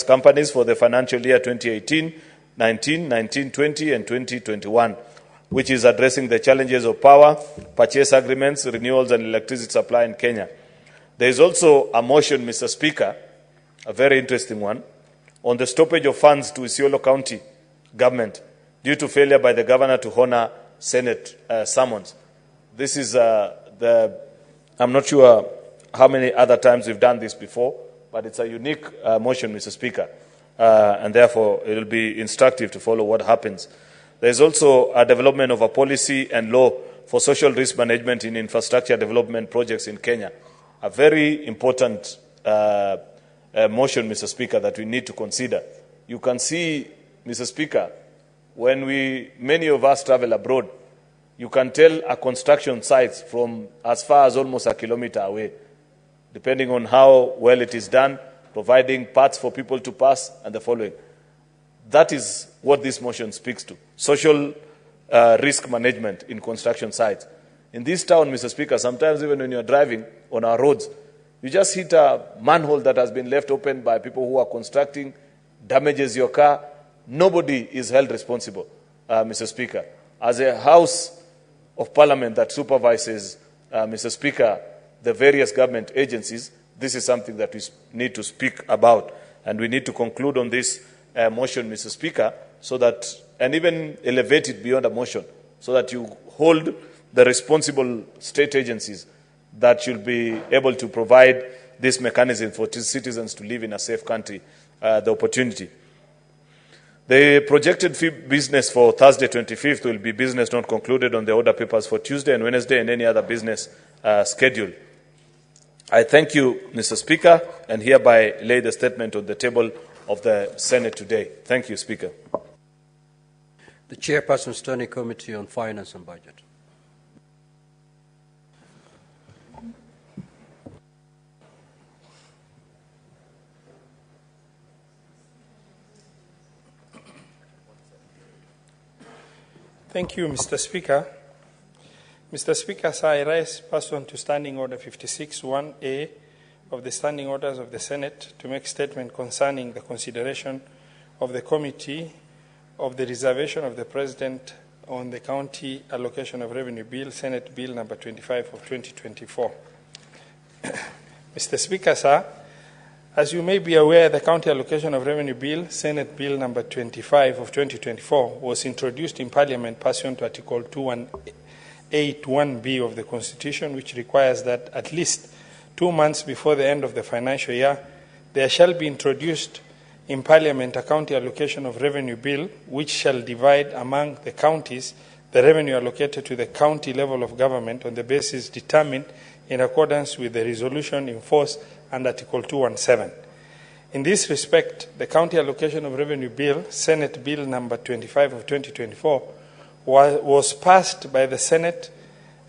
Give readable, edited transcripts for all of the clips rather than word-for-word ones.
companies for the financial year 2018, 19, 19, 20, and 2021, which is addressing the challenges of power, purchase agreements, renewals, and electricity supply in Kenya. There is also a motion, Mr. Speaker, a very interesting one, on the stoppage of funds to Isiolo County government due to failure by the governor to honor Senate summons. This is I'm not sure how many other times we've done this before, but it's a unique motion, Mr. Speaker, and therefore it will be instructive to follow what happens. There is also a development of a policy and law for social risk management in infrastructure development projects in Kenya. A very important motion, Mr. Speaker, that we need to consider. You can see, Mr. Speaker, when many of us travel abroad, you can tell a construction site from as far as almost a kilometer away, depending on how well it is done, providing parts for people to pass, and the following. That is what this motion speaks to, social risk management in construction sites. In this town, Mr. Speaker, sometimes even when you're driving on our roads, you just hit a manhole that has been left open by people who are constructing, damages your car. Nobody is held responsible, Mr. Speaker. As a House of Parliament that supervises, Mr. Speaker, the various government agencies, this is something that we need to speak about. And we need to conclude on this motion, Mr. Speaker, so that, and even elevate it beyond a motion, so that you hold the responsible state agencies that should be able to provide this mechanism for citizens to live in a safe country, the opportunity. The projected business for Thursday, 25th, will be business not concluded on the order papers for Tuesday and Wednesday and any other business scheduled. I thank you, Mr. Speaker, and hereby lay the statement on the table of the Senate today. Thank you, Speaker. The Chairperson, Standing Committee on Finance and Budget. Thank you, Mr. Speaker. Mr. Speaker, sir, I rise pursuant to Standing Order 56(1)A of the Standing Orders of the Senate to make statement concerning the consideration of the Committee of the Reservation of the President on the County Allocation of Revenue Bill, Senate Bill number 25 of 2024. Mr. Speaker, sir, as you may be aware, the County Allocation of Revenue Bill, Senate Bill number 25 of 2024, was introduced in Parliament pursuant to Article 281(b) of the Constitution, which requires that at least 2 months before the end of the financial year, there shall be introduced in Parliament a County Allocation of Revenue Bill, which shall divide among the counties the revenue allocated to the county level of government on the basis determined in accordance with the resolution in force and Article 217. In this respect, the County Allocation of Revenue Bill, Senate Bill number 25 of 2024, was passed by the Senate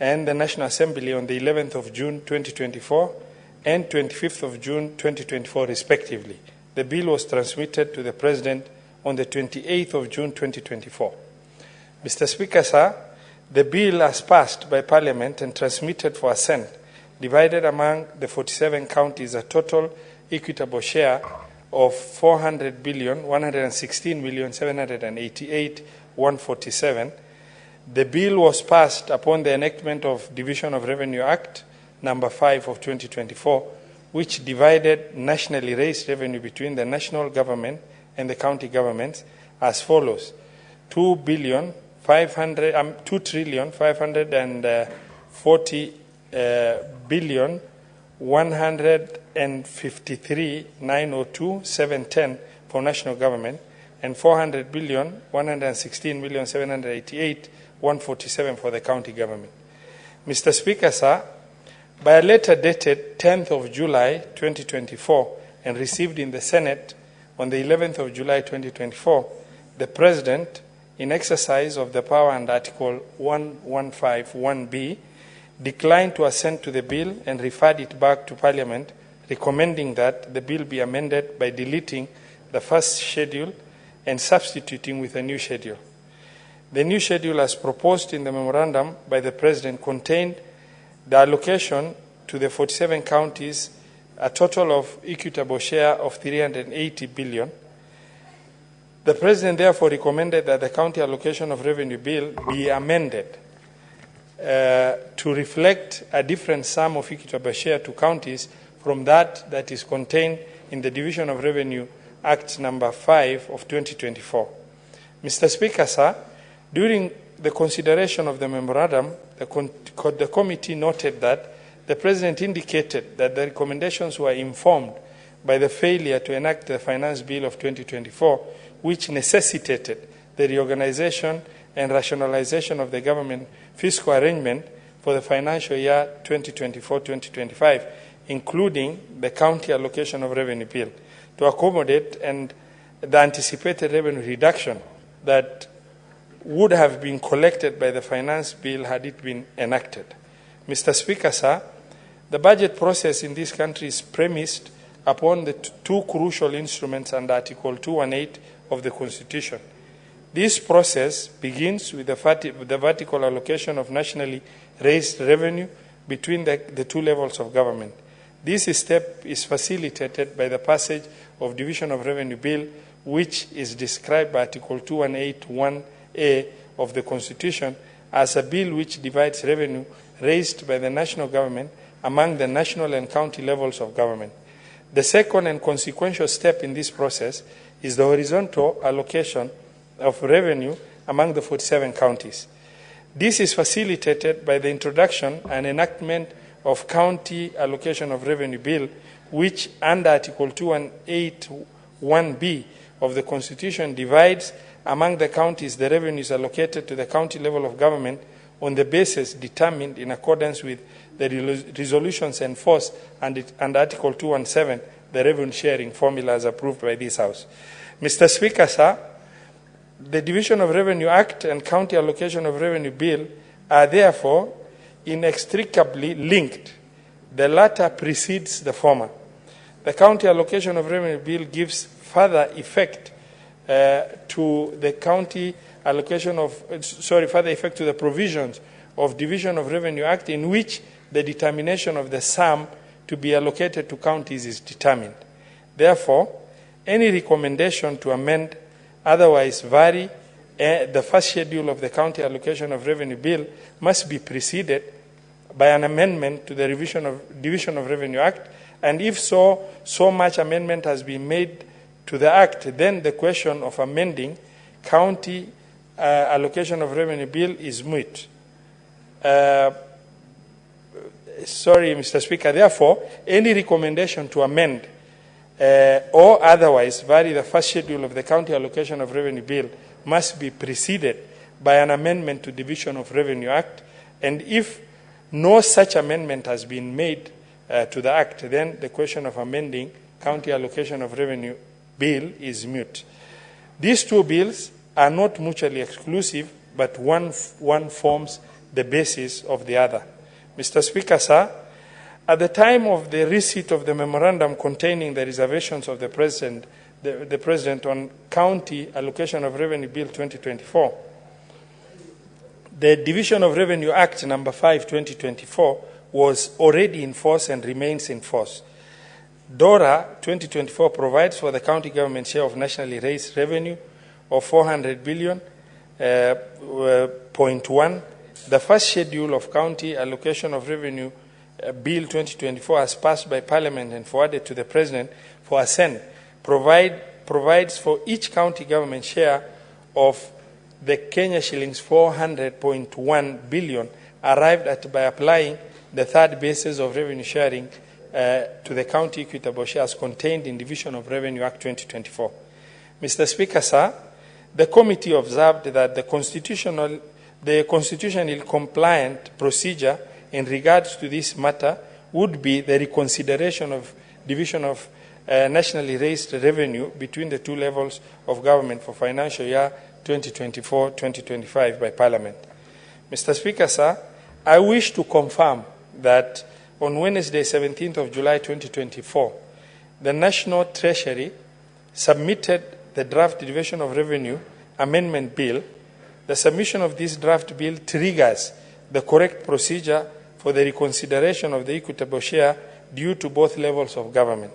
and the National Assembly on the 11th of June 2024 and 25th of June 2024 respectively. The bill was transmitted to the President on the 28th of June 2024. Mr. Speaker, sir, the bill as passed by Parliament and transmitted for assent divided among the 47 counties a total equitable share of 400,116,788,147. The bill was passed upon the enactment of Division of Revenue Act number 5 of 2024, which divided nationally raised revenue between the national government and the county governments as follows: 2,540,153,902,710 for national government and 400,116,788,147 for the county government. Mr. Speaker, sir, by a letter dated 10th of July 2024 and received in the Senate on the 11th of July 2024, the President, in exercise of the power under Article 115(1)b, declined to assent to the bill and referred it back to Parliament, recommending that the bill be amended by deleting the first schedule and substituting with a new schedule. The new schedule, as proposed in the memorandum by the President, contained the allocation to the 47 counties a total of equitable share of 380 billion. The President therefore recommended that the County Allocation of Revenue Bill be amended to reflect a different sum of equitable share to counties from that is contained in the Division of Revenue Act number 5 of 2024. Mr. Speaker, sir, during the consideration of the memorandum, the committee noted that the President indicated that the recommendations were informed by the failure to enact the Finance Bill of 2024, which necessitated the reorganization and rationalization of the government fiscal arrangement for the financial year 2024-2025, including the County Allocation of Revenue Bill, to accommodate and the anticipated revenue reduction that would have been collected by the Finance Bill had it been enacted. Mr. Speaker, sir, the budget process in this country is premised upon the two crucial instruments under Article 218 of the Constitution. This process begins with the vertical allocation of nationally raised revenue between the two levels of government. This step is facilitated by the passage of Division of Revenue Bill, which is described by Article 2181A of the Constitution as a bill which divides revenue raised by the national government among the national and county levels of government. The second and consequential step in this process is the horizontal allocation of revenue among the 47 counties. This is facilitated by the introduction and enactment of County Allocation of Revenue Bill, which under Article 281B of the Constitution divides among the counties the revenues allocated to the county level of government on the basis determined in accordance with the resolutions enforced under Article 217, the revenue sharing formulas approved by this House. Mr. Speaker, sir, the Division of Revenue Act and County Allocation of Revenue Bill are therefore inextricably linked. The latter precedes the former. The County Allocation of Revenue Bill gives further effect to the provisions of Division of Revenue Act, in which the determination of the sum to be allocated to counties is determined. Therefore, any recommendation to amend, otherwise vary, the first schedule of the County Allocation of Revenue Bill must be preceded by an amendment to the Division of Revenue Act, and if so much amendment has been made to the Act, then the question of amending County Allocation of Revenue Bill is moot. Mr. Speaker, therefore, any recommendation to amend or otherwise vary the first schedule of the County Allocation of Revenue Bill must be preceded by an amendment to Division of Revenue Act, and if no such amendment has been made to the Act, then the question of amending County Allocation of Revenue Bill is moot. These two bills are not mutually exclusive, but one forms the basis of the other. Mr. Speaker, sir, at the time of the receipt of the memorandum containing the reservations of the President on County Allocation of Revenue Bill 2024, the Division of Revenue Act number 5, 2024 was already in force and remains in force. DORA 2024 provides for the county government share of nationally raised revenue of 400 billion, point 1. The first schedule of County Allocation of Revenue Bill 2024, as passed by Parliament and forwarded to the President for assent, provides for each county government share of the Kenya shillings 400.1 billion arrived at by applying the third basis of revenue sharing to the county equitable shares contained in Division of Revenue Act 2024. Mr. Speaker, sir, the committee observed that the constitutionally compliant procedure in regards to this matter would be the reconsideration of division of nationally raised revenue between the two levels of government for financial year 2024-2025 by Parliament. Mr. Speaker, sir, I wish to confirm that on Wednesday, 17th of July 2024, the National Treasury submitted the draft Division of Revenue Amendment Bill. The submission of this draft bill triggers the correct procedure for the reconsideration of the equitable share due to both levels of government.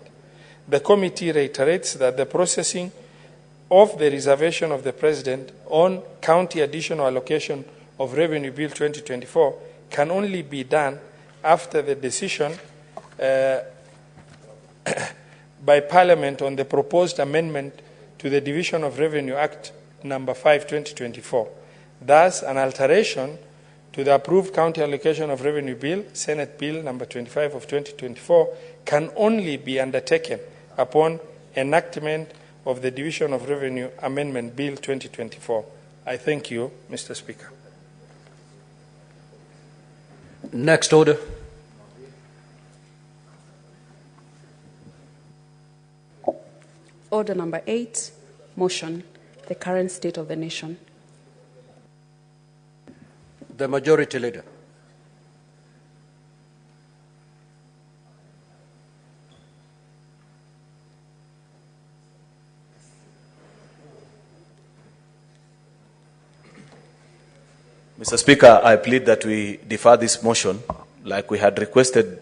The committee reiterates that the processing of the reservation of the President on county additional allocation of Revenue Bill 2024 can only be done after the decision by Parliament on the proposed amendment to the Division of Revenue Act number 5, 2024. Thus, an alteration to the approved county allocation of revenue bill, Senate Bill number 25 of 2024, can only be undertaken upon enactment of the Division of Revenue Amendment Bill 2024. I thank you, Mr. Speaker. Next order. Order number 8, motion, the current state of the nation. The Majority Leader. Mr. Speaker, I plead that we defer this motion like we had requested.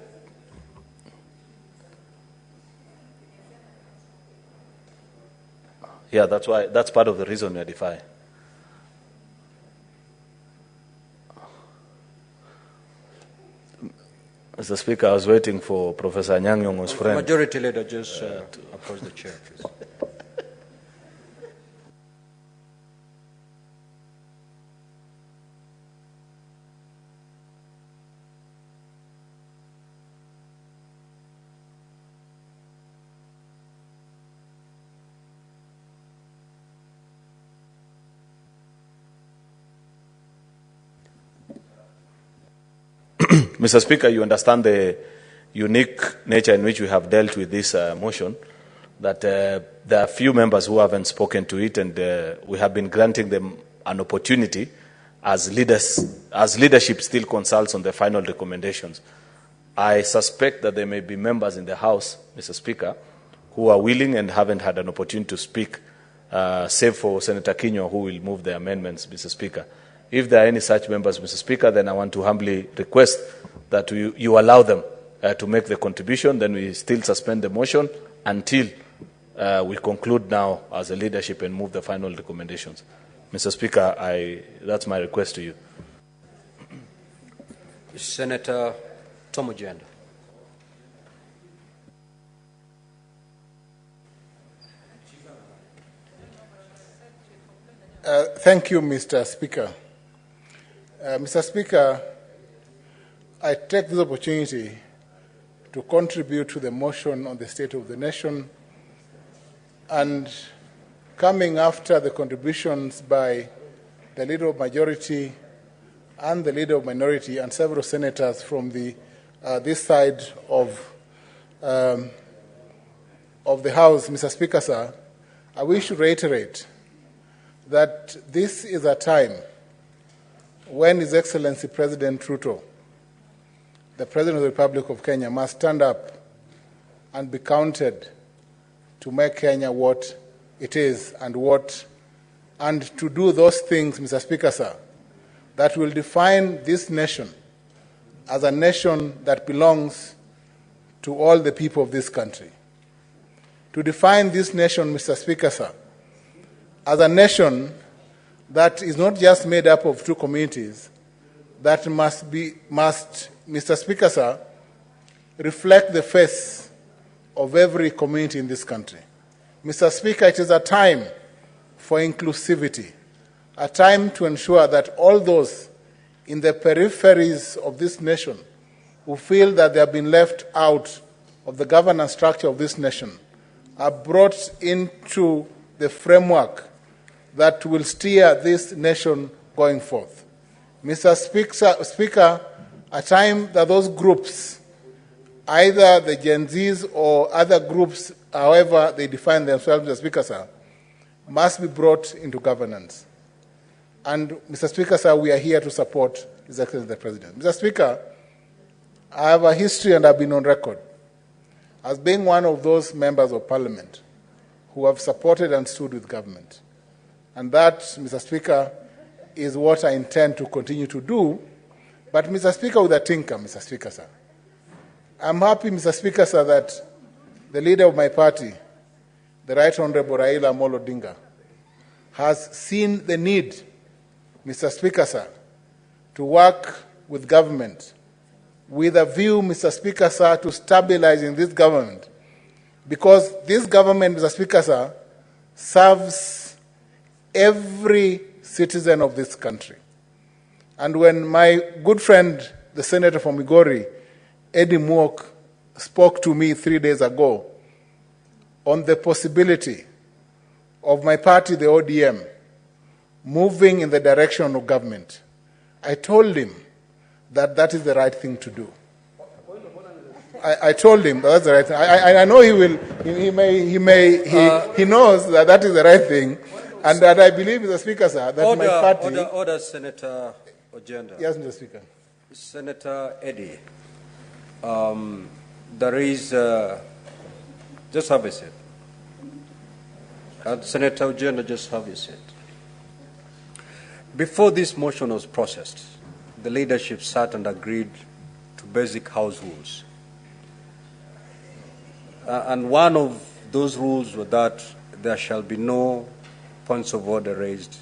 Yeah, that's part of the reason we are deferring. Mr. Speaker, I was waiting for Professor Anyang' Nyong'o's friend. Majority Leader, just approach the chair, please. Mr. Speaker, you understand the unique nature in which we have dealt with this motion, that there are few members who haven't spoken to it, and we have been granting them an opportunity as leadership still consults on the final recommendations. I suspect that there may be members in the House, Mr. Speaker, who are willing and haven't had an opportunity to speak, save for Senator Kinyo, who will move the amendments, Mr. Speaker. If there are any such members, Mr. Speaker, then I want to humbly request that you allow them to make the contribution. Then we still suspend the motion until we conclude now as a leadership and move the final recommendations. Mr. Speaker, that's my request to you. Senator Tomojenda. Thank you, Mr. Speaker. Mr. Speaker, I take this opportunity to contribute to the motion on the state of the nation, and coming after the contributions by the Leader of Majority and the Leader of Minority and several senators from this side of the House, Mr. Speaker, sir, I wish to reiterate that this is a time when His Excellency President Ruto, the President of the Republic of Kenya, must stand up and be counted to make Kenya what it is and to do those things, Mr. Speaker, sir, that will define this nation as a nation that belongs to all the people of this country. To define this nation, Mr. Speaker, sir, as a nation that is not just made up of two communities, that must, Mr. Speaker, sir, reflect the face of every community in this country. Mr. Speaker, it is a time for inclusivity, a time to ensure that all those in the peripheries of this nation who feel that they have been left out of the governance structure of this nation are brought into the framework that will steer this nation going forth. Mr. Speaker, a time that those groups, either the Gen Zs or other groups, however they define themselves, Mr. Speaker, sir, must be brought into governance. And, Mr. Speaker, sir, we are here to support His Excellency the President. Mr. Speaker, I have a history and I've been on record as being one of those members of Parliament who have supported and stood with government. And that, Mr. Speaker, is what I intend to continue to do. But, Mr. Speaker, with a tinker, Mr. Speaker, sir. I'm happy, Mr. Speaker, sir, that the leader of my party, the Right Honorable Raila Amolo Odinga, has seen the need, Mr. Speaker, sir, to work with government with a view, Mr. Speaker, sir, to stabilizing this government. Because this government, Mr. Speaker, sir, serves every citizen of this country. And when my good friend, the Senator from Migori, Eddie Mwok, spoke to me 3 days ago on the possibility of my party, the ODM, moving in the direction of government, I told him that that is the right thing to do. I told him that's the right thing. I know he will. He knows that that is the right thing, and that I believe, Mr. Speaker, sir, that my party. Order, Senator Ojenda. Yes, Mr. Speaker. Senator Eddie, there is just have a seat. Senator Ojenda, just have a seat. Before this motion was processed, the leadership sat and agreed to basic house rules. And one of those rules was that there shall be no points of order raised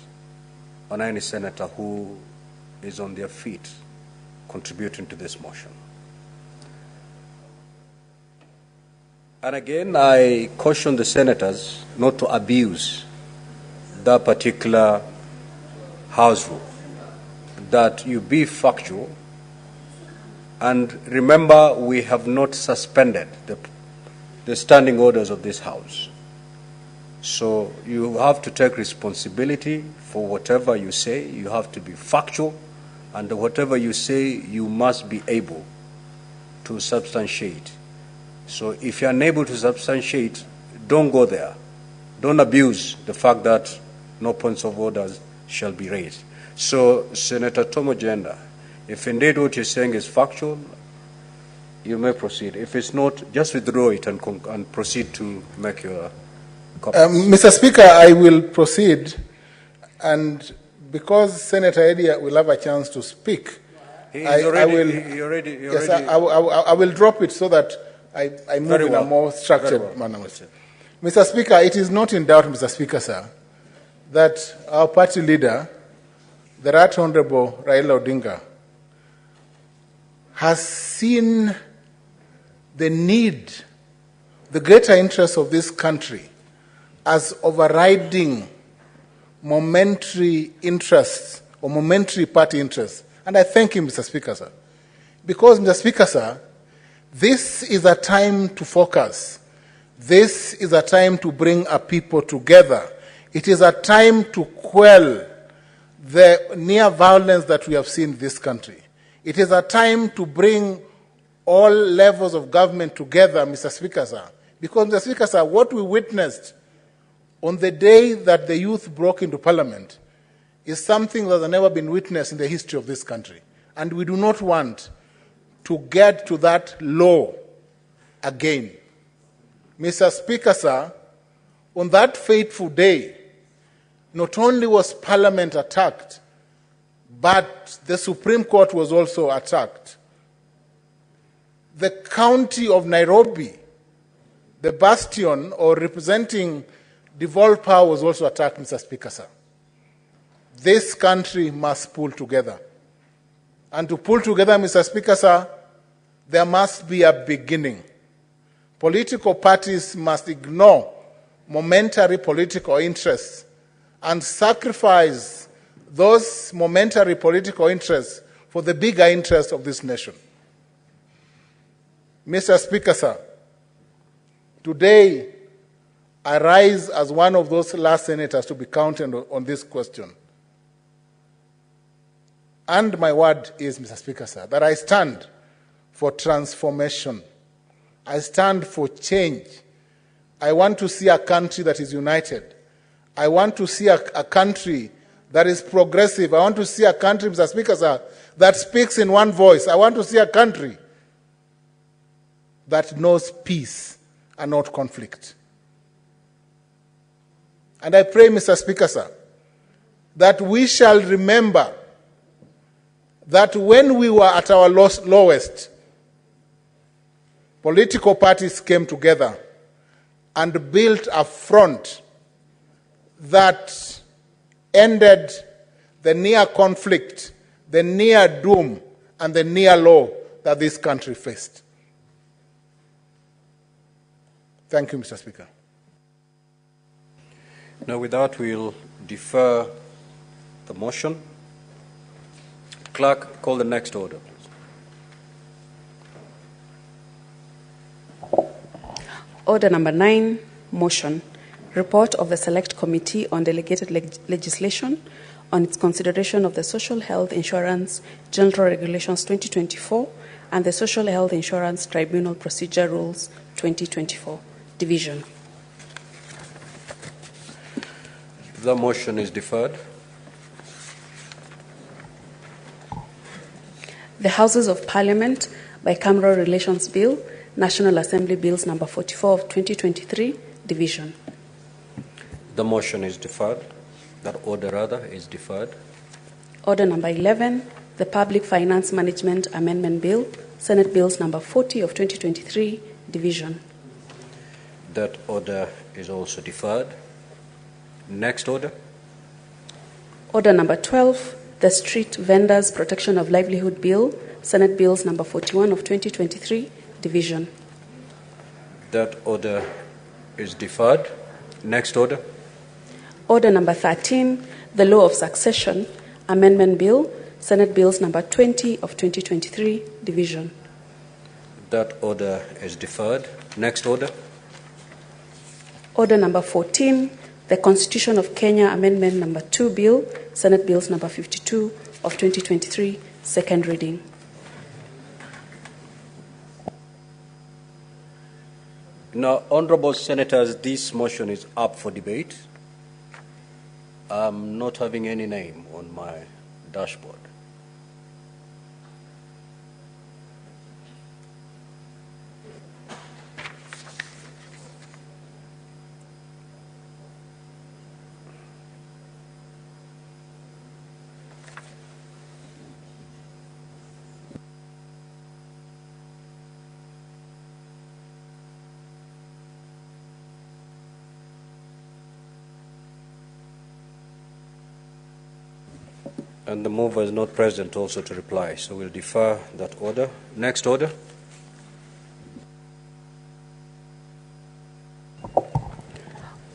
on any senator who is on their feet contributing to this motion. And again, I caution the senators not to abuse that particular house rule, that you be factual. And remember, we have not suspended the standing orders of this House. So you have to take responsibility for whatever you say. You have to be factual, and whatever you say, you must be able to substantiate. So if you're unable to substantiate, don't go there. Don't abuse the fact that no points of orders shall be raised. So, Senator Tom Ojenda, if indeed what you're saying is factual, you may proceed. If it's not, just withdraw it and proceed to make your copy. Mr. Speaker, I will proceed, and because Senator Eddie will have a chance to speak, I will drop it so that I move in a more structured manner. Mr. Speaker, it is not in doubt, Mr. Speaker, sir, that our party leader, the Right Honorable Raila Odinga, has seen the need, the greater interest of this country as overriding momentary interests or momentary party interests. And I thank him, Mr. Speaker, sir. Because, Mr. Speaker, sir, this is a time to focus. This is a time to bring a people together. It is a time to quell the near violence that we have seen in this country. It is a time to bring all levels of government together, Mr. Speaker, sir. Because, Mr. Speaker, sir, what we witnessed on the day that the youth broke into Parliament is something that has never been witnessed in the history of this country. And we do not want to get to that low again. Mr. Speaker, sir, on that fateful day, not only was Parliament attacked, but the Supreme Court was also attacked. The county of Nairobi, the bastion or representing devolved power, was also attacked, Mr. Speaker, sir. This country must pull together. And to pull together, Mr. Speaker, sir, there must be a beginning. Political parties must ignore momentary political interests and sacrifice those momentary political interests for the bigger interests of this nation. Mr. Speaker, sir, today I rise as one of those last senators to be counted on this question. And my word is, Mr. Speaker, sir, that I stand for transformation. I stand for change. I want to see a country that is united. I want to see a country that is progressive. I want to see a country, Mr. Speaker, sir, that speaks in one voice. I want to see a country that knows peace and not conflict. And I pray, Mr. Speaker, sir, that we shall remember that when we were at our lowest, political parties came together and built a front that ended the near conflict, the near doom, and the near law that this country faced. Thank you, Mr. Speaker. Now, with that, we'll defer the motion. Clerk, call the next order, please. Order number 9, motion. Report of the Select Committee on Delegated Legislation on its consideration of the Social Health Insurance General Regulations 2024 and the Social Health Insurance Tribunal Procedure Rules 2024. Division. The motion is deferred. The Houses of Parliament Bicameral Relations Bill, National Assembly Bills number 44 of 2023, Division. The motion is deferred. That order, rather, is deferred. Order number 11, the Public Finance Management Amendment Bill, Senate Bills number 40 of 2023, Division. That order is also deferred. Next order. Order number 12, the Street Vendors Protection of Livelihood Bill, Senate Bills number 41 of 2023, Division. That order is deferred. Next order. Order number 13, the Law of Succession Amendment Bill, Senate Bills number 20 of 2023, Division. That order is deferred. Next order. Order number 14, the Constitution of Kenya Amendment number 2 Bill, Senate Bills number 52 of 2023, second reading. Now, honorable senators, this motion is up for debate. I'm not having any name on my dashboard. And the mover is not present also to reply, so we'll defer that order. Next order.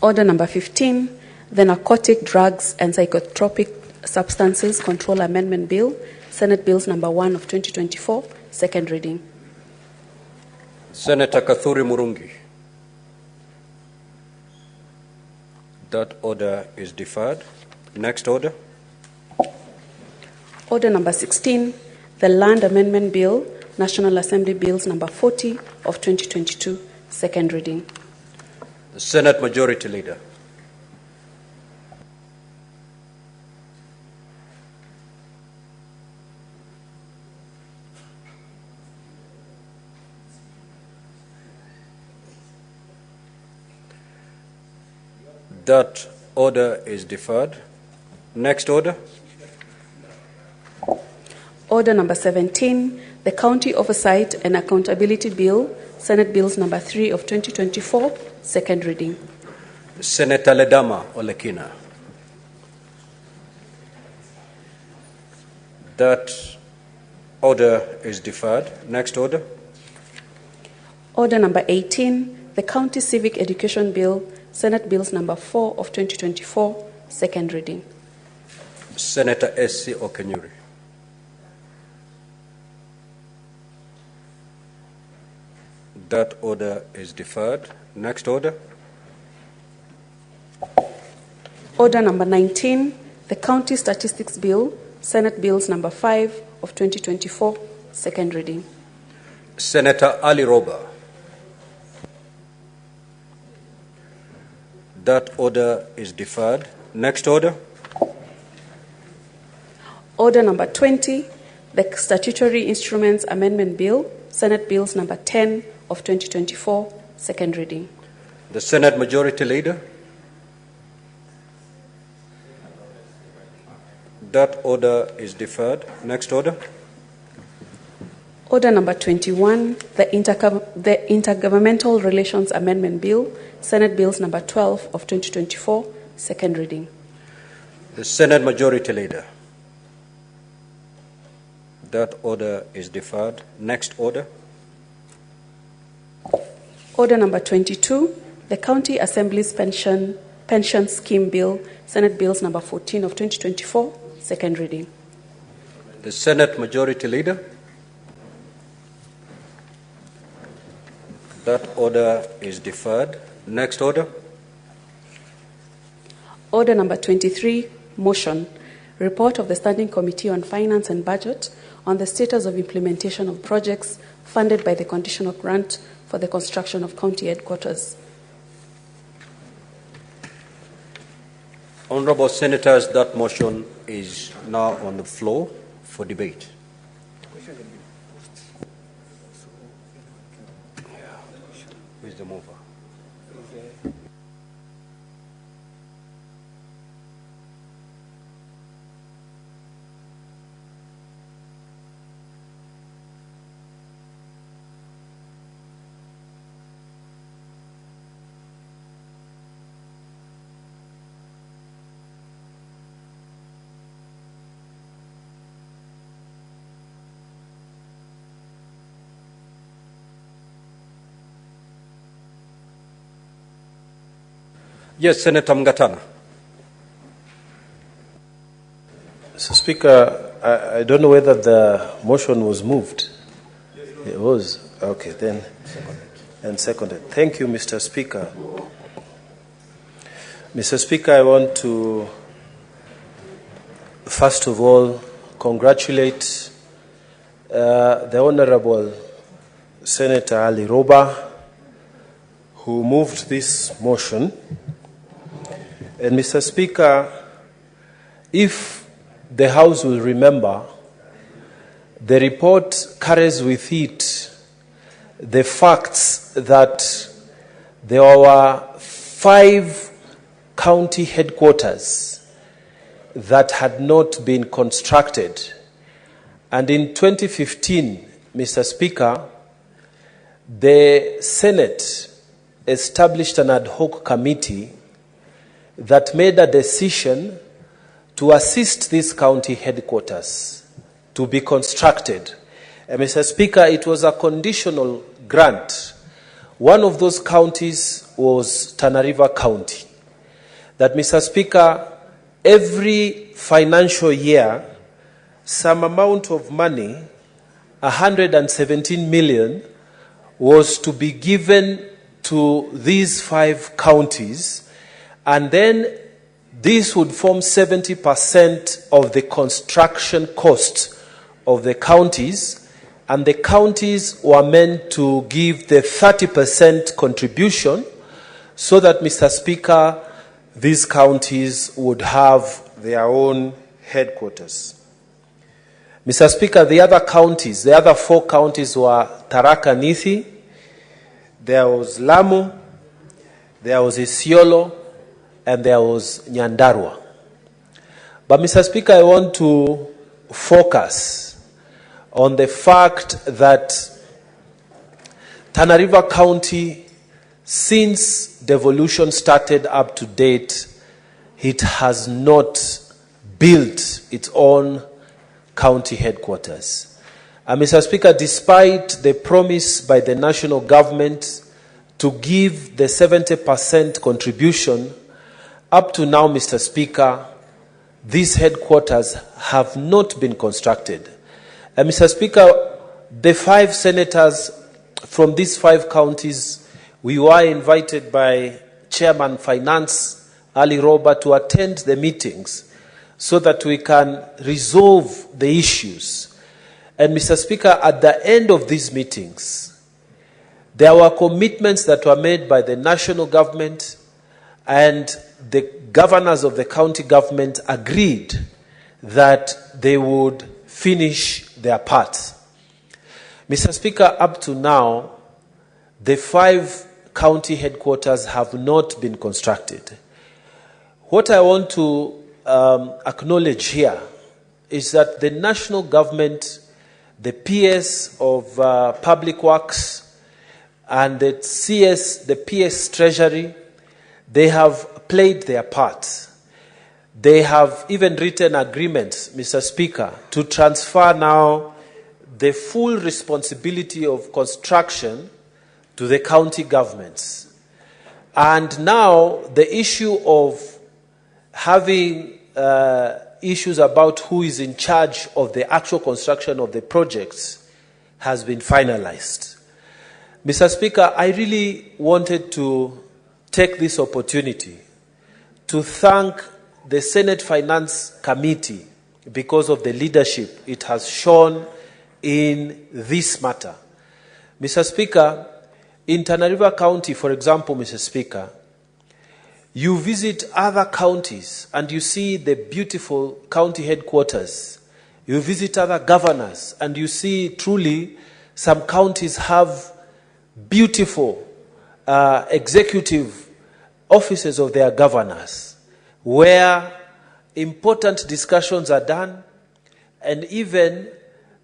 Order number 15, the Narcotic Drugs and Psychotropic Substances Control Amendment Bill, Senate Bills number 1 of 2024, second reading. Senator Kathuri Murungi. That order is deferred. Next order. Order number 16, the Land Amendment Bill, National Assembly Bills number 40 of 2022, second reading. The Senate Majority Leader. That order is deferred. Next order. Order number 17, the County Oversight and Accountability Bill, Senate Bills number 3 of 2024, second reading. Senator Ledama Olekina. That order is deferred. Next order. Order number 18, the County Civic Education Bill, Senate Bills number 4 of 2024, second reading. Senator S.C. Okenyuri. That order is deferred. Next order. Order number 19, the County Statistics Bill, Senate Bills number 5 of 2024, second reading. Senator Ali Roba. That order is deferred. Next order. Order number 20, the Statutory Instruments Amendment Bill, Senate Bills number 10 of 2024, second reading. The Senate Majority Leader. That order is deferred. Next order. Order number 21, the Intergovernmental Relations Amendment Bill, Senate Bills number 12 of 2024, second reading. The Senate Majority Leader. That order is deferred. Next order. Order number 22, the County Assembly's Pension Scheme Bill, Senate Bills number 14 of 2024, second reading. The Senate Majority Leader. That order is deferred. Next order. Order number 23, motion, report of the Standing Committee on Finance and Budget on the status of implementation of projects funded by the conditional grant for the construction of county headquarters. Honorable Senators, that motion is now on the floor for debate. Who is the mover? Yes, Senator Mgatana. Mr. Speaker, I don't know whether the motion was moved. It was. Okay, then. And seconded. Thank you, Mr. Speaker. Mr. Speaker, I want to, first of all, congratulate the Honorable Senator Ali Roba, who moved this motion. And Mr. Speaker, if the House will remember, the report carries with it the facts that there were 5 county headquarters that had not been constructed. And in 2015, Mr. Speaker, the Senate established an ad hoc committee that made a decision to assist these county headquarters to be constructed. And Mr. Speaker, it was a conditional grant. One of those counties was Tana River County. That, Mr. Speaker, every financial year, some amount of money, 117 million, was to be given to these 5 counties, and then this would form 70% of the construction cost of the counties, and the counties were meant to give the 30% contribution so that, Mr. Speaker, these counties would have their own headquarters. Mr. Speaker, the other 4 counties were Tharaka Nithi, there was Lamu, there was Isiolo, and there was Nyandarua. But, Mr. Speaker, I want to focus on the fact that Tana River County, since devolution started up to date, it has not built its own county headquarters. And, Mr. Speaker, despite the promise by the national government to give the 70% contribution, up to now, Mr. Speaker, these headquarters have not been constructed. And, Mr. Speaker, the 5 senators from these 5 counties, we were invited by Chairman Finance Ali Roba to attend the meetings so that we can resolve the issues. And, Mr. Speaker, at the end of these meetings, there were commitments that were made by the national government, and the governors of the county government agreed that they would finish their part. Mr. Speaker, up to now, the 5 county headquarters have not been constructed. What I want to acknowledge here is that the national government the PS of Public Works, and the CS, the PS Treasury, they have played their part. They have even written agreements, Mr. Speaker, to transfer now the full responsibility of construction to the county governments. And now the issue of having issues about who is in charge of the actual construction of the projects has been finalized. Mr. Speaker, I really wanted to take this opportunity to thank the Senate Finance Committee because of the leadership it has shown in this matter. Mr. Speaker, in Tana River County, for example, Mr. Speaker, you visit other counties and you see the beautiful county headquarters. You visit other governors and you see truly some counties have beautiful executive offices of their governors where important discussions are done, and even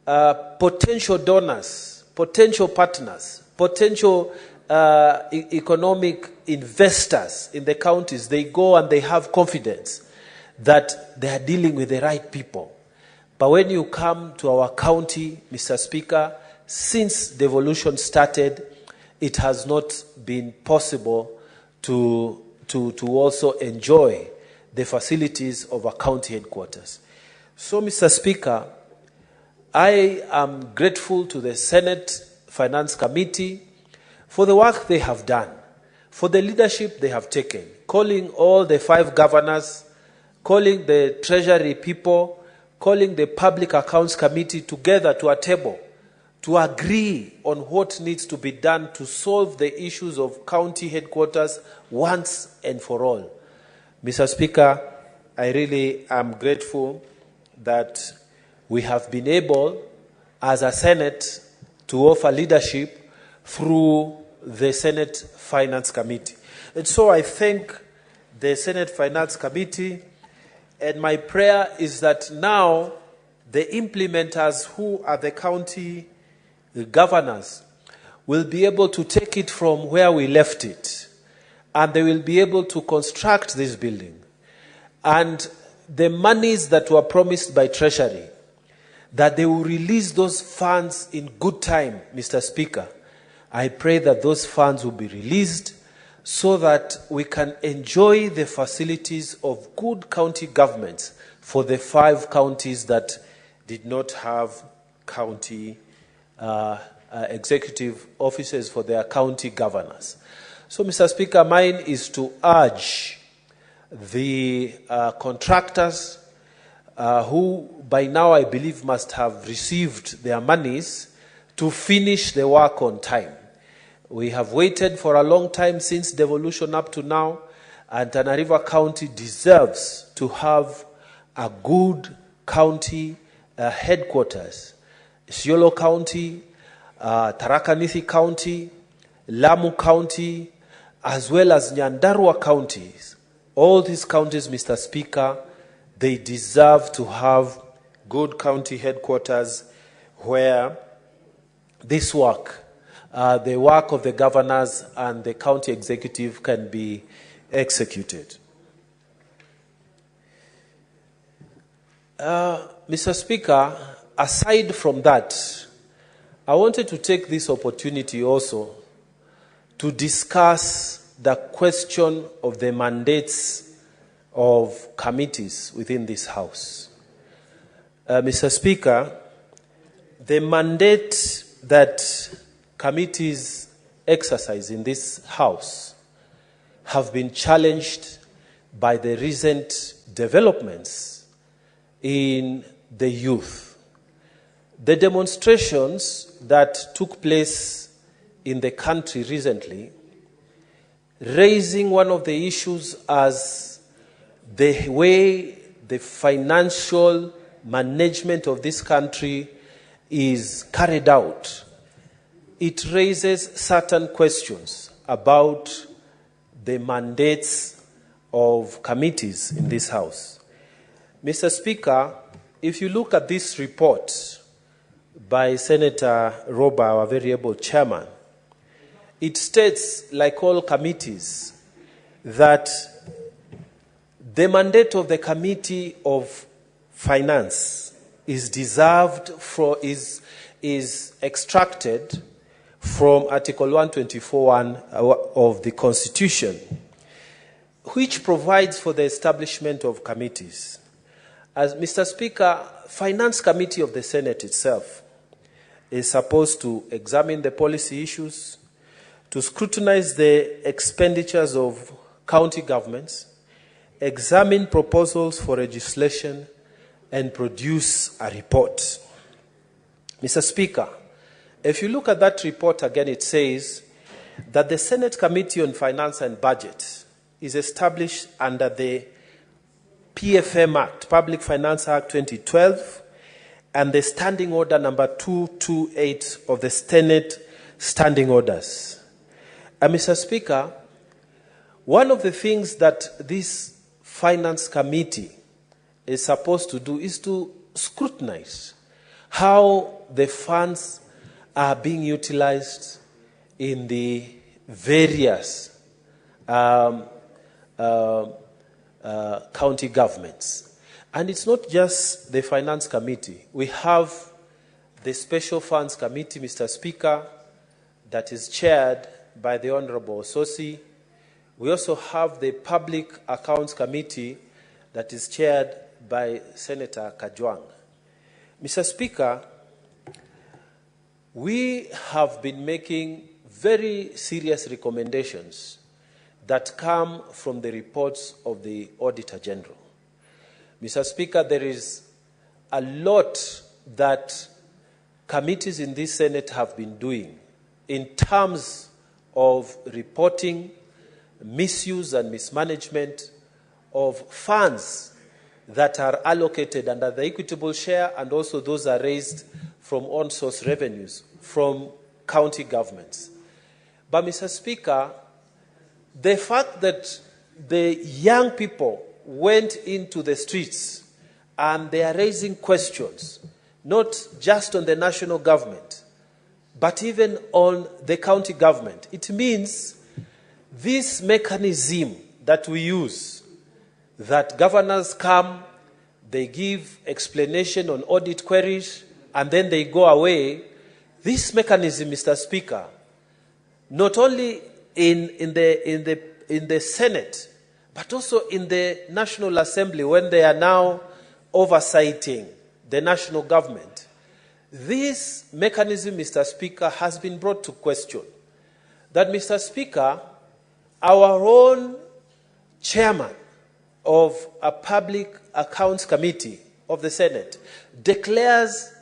potential donors, potential partners, potential economic investors in the counties, they go and they have confidence that they are dealing with the right people. But when you come to our county, Mr. Speaker, since devolution started, it has not been possible to also enjoy the facilities of our county headquarters. So, Mr. Speaker, I am grateful to the Senate Finance Committee for the work they have done, for the leadership they have taken, calling all the 5 governors, calling the Treasury people, calling the Public Accounts Committee together to a table to agree on what needs to be done to solve the issues of county headquarters once and for all. Mr. Speaker, I really am grateful that we have been able, as a Senate, to offer leadership through the Senate Finance Committee. And so I thank the Senate Finance Committee, and my prayer is that now the implementers, who are the county governors, will be able to take it from where we left it, and they will be able to construct this building. And the monies that were promised by Treasury, that they will release those funds in good time, Mr. Speaker. I pray that those funds will be released so that we can enjoy the facilities of good county governments for the 5 counties that did not have county executive offices for their county governors. So, Mr. Speaker, mine is to urge the contractors who by now I believe must have received their monies to finish the work on time. We have waited for a long time since devolution up to now, and Tana River County deserves to have a good county headquarters. Isiolo County, Tharaka Nithi County, Lamu County, as well as Nyandarua counties. All these counties, Mr. Speaker, they deserve to have good county headquarters where this work, the work of the governors and the county executive, can be executed. Mr. Speaker, aside from that, I wanted to take this opportunity also to discuss the question of the mandates of committees within this House. Mr. Speaker, the mandate that committees exercise in this House have been challenged by the recent developments in the youth. The demonstrations that took place in the country recently, raising one of the issues as the way the financial management of this country is carried out, it raises certain questions about the mandates of committees in this House. Mr. Speaker, if you look at this report, by Senator Roba, our very able chairman, it states, like all committees, that the mandate of the Committee of Finance is extracted from Article 124(1) of the Constitution, which provides for the establishment of committees. As Mr. Speaker, Finance Committee of the Senate itself is supposed to examine the policy issues, to scrutinize the expenditures of county governments, examine proposals for legislation, and produce a report. Mr. Speaker, if you look at that report again, it says that the Senate Committee on Finance and Budget is established under the PFM Act, Public Finance Act 2012, and the Standing Order number 228 of the Senate Standing Orders. And Mr. Speaker, one of the things that this Finance Committee is supposed to do is to scrutinize how the funds are being utilized in the various county governments. And it's not just the Finance Committee. We have the Special Funds Committee, Mr. Speaker, that is chaired by the Honorable Sosi. We also have the Public Accounts Committee that is chaired by Senator Kajwang. Mr. Speaker, we have been making very serious recommendations that come from the reports of the Auditor General. Mr. Speaker, there is a lot that committees in this Senate have been doing in terms of reporting misuse and mismanagement of funds that are allocated under the equitable share, and also those are raised from on-source revenues from county governments. But Mr. Speaker, the fact that the young people went into the streets and they are raising questions, not just on the national government, but even on the county government, it means this mechanism that we use, that governors come, they give explanation on audit queries, and then they go away. This mechanism, Mr. Speaker, not only in the Senate, but also in the National Assembly, when they are now oversighting the national government, this mechanism, Mr. Speaker, has been brought to question. That, Mr. Speaker, our own chairman of a Public Accounts Committee of the Senate declares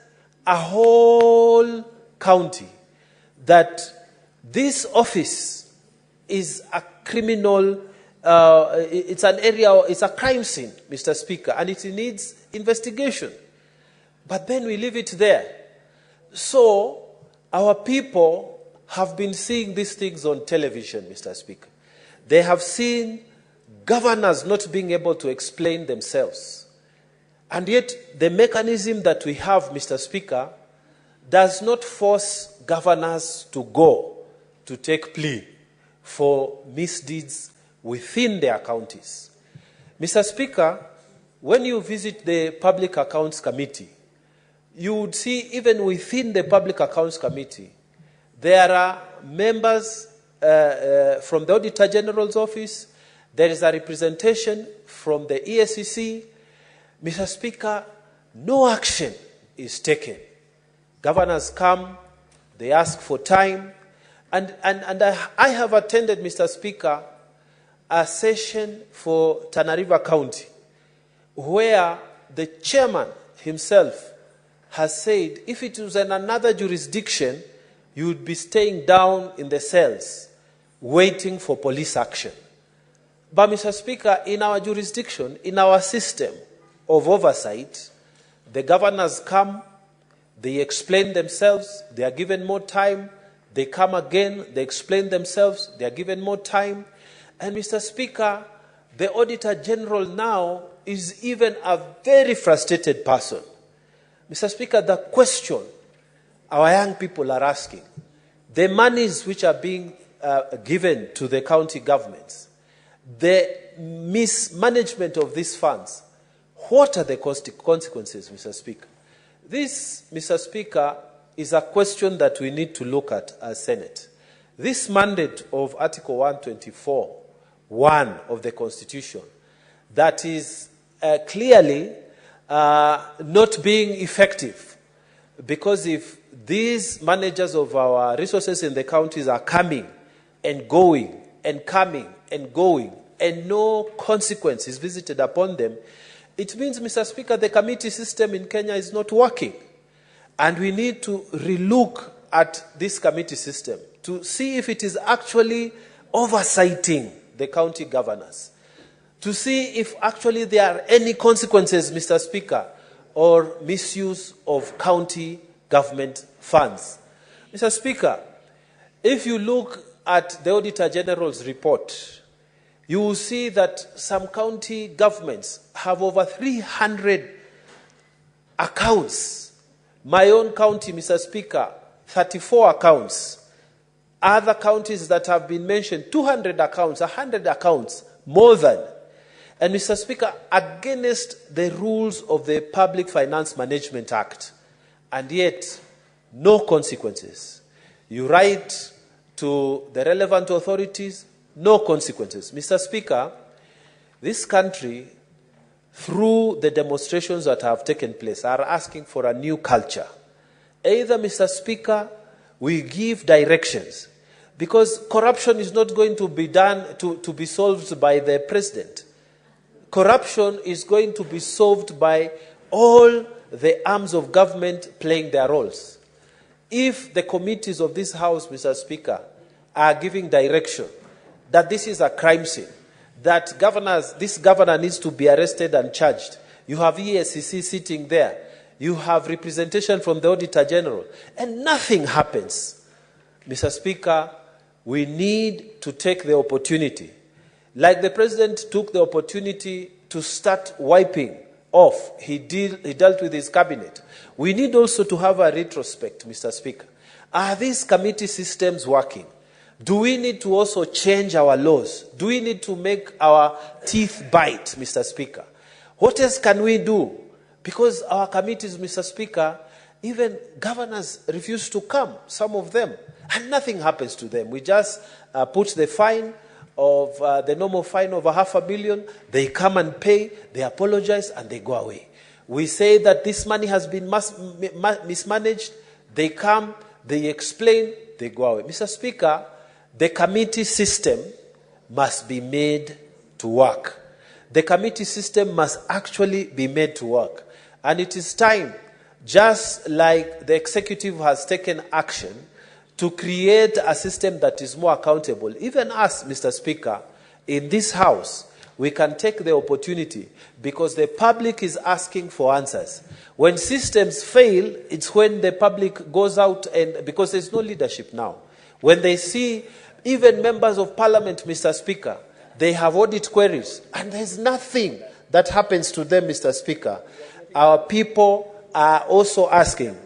a whole county that this office is a criminal, it's an area, it's a crime scene, Mr. Speaker, and it needs investigation. But then we leave it there. So our people have been seeing these things on television, Mr. Speaker. They have seen governors not being able to explain themselves. And yet the mechanism that we have, Mr. Speaker, does not force governors to go to take plea for misdeeds within their counties. Mr. Speaker, when you visit the Public Accounts Committee, you would see even within the Public Accounts Committee, there are members from the Auditor General's office, there is a representation from the ESCC. Mr. Speaker, no action is taken. Governors come, they ask for time, and I have attended, Mr. Speaker, a session for Tana River County, where the chairman himself has said, if it was in another jurisdiction, you would be staying down in the cells, waiting for police action. But, Mr. Speaker, in our jurisdiction, in our system of oversight, the governors come, they explain themselves, they are given more time, they come again, they explain themselves, they are given more time. And, Mr. Speaker, the Auditor General now is even a very frustrated person. Mr. Speaker, the question our young people are asking, the monies which are being given to the county governments, the mismanagement of these funds, what are the consequences, Mr. Speaker? This, Mr. Speaker, is a question that we need to look at as Senate. This mandate of Article 124(1) of the Constitution that is clearly not being effective, because if these managers of our resources in the counties are coming and going and coming and going and no consequence is visited upon them, it means, Mr. Speaker, the committee system in Kenya is not working. And we need to relook at this committee system to see if it is actually oversighting the county governors, to see if actually there are any consequences, Mr. Speaker, or misuse of county government funds. Mr. Speaker, if you look at the Auditor General's report, you will see that some county governments have over 300 accounts. My own county, Mr. Speaker, 34 accounts. Other counties that have been mentioned, 200 accounts, 100 accounts, more than. And Mr. Speaker, against the rules of the Public Finance Management Act. And yet, no consequences. You write to the relevant authorities, no consequences. Mr. Speaker, this country, through the demonstrations that have taken place, are asking for a new culture. Either, Mr. Speaker, we give directions, because corruption is not going to be done to be solved by the president. Corruption is going to be solved by all the arms of government playing their roles. If the committees of this House, Mr. Speaker, are giving direction that this is a crime scene, that this governor needs to be arrested and charged, you have ESCC sitting there, you have representation from the Auditor General, and nothing happens. Mr. Speaker, we need to take the opportunity, like the President took the opportunity to start wiping off. He dealt with his cabinet. We need also to have a retrospect, Mr. Speaker. Are these committee systems working? Do we need to also change our laws? Do we need to make our teeth bite, Mr. Speaker? What else can we do? Because our committees, Mr. Speaker, even governors refuse to come, some of them, and nothing happens to them. We just put the fine of the normal fine of $500 million. They come and pay, they apologize, and they go away. We say that this money has been mismanaged. They come, they explain, they go away. Mr. Speaker, the committee system must be made to work. The committee system must actually be made to work. And it is time, just like the executive has taken action, to create a system that is more accountable. Even us, Mr. Speaker, in this House, we can take the opportunity, because the public is asking for answers. When systems fail, it's when the public goes out, and because there's no leadership now. When they see even members of parliament, Mr. Speaker, they have audit queries, and there's nothing that happens to them, Mr. Speaker. Our people are also asking,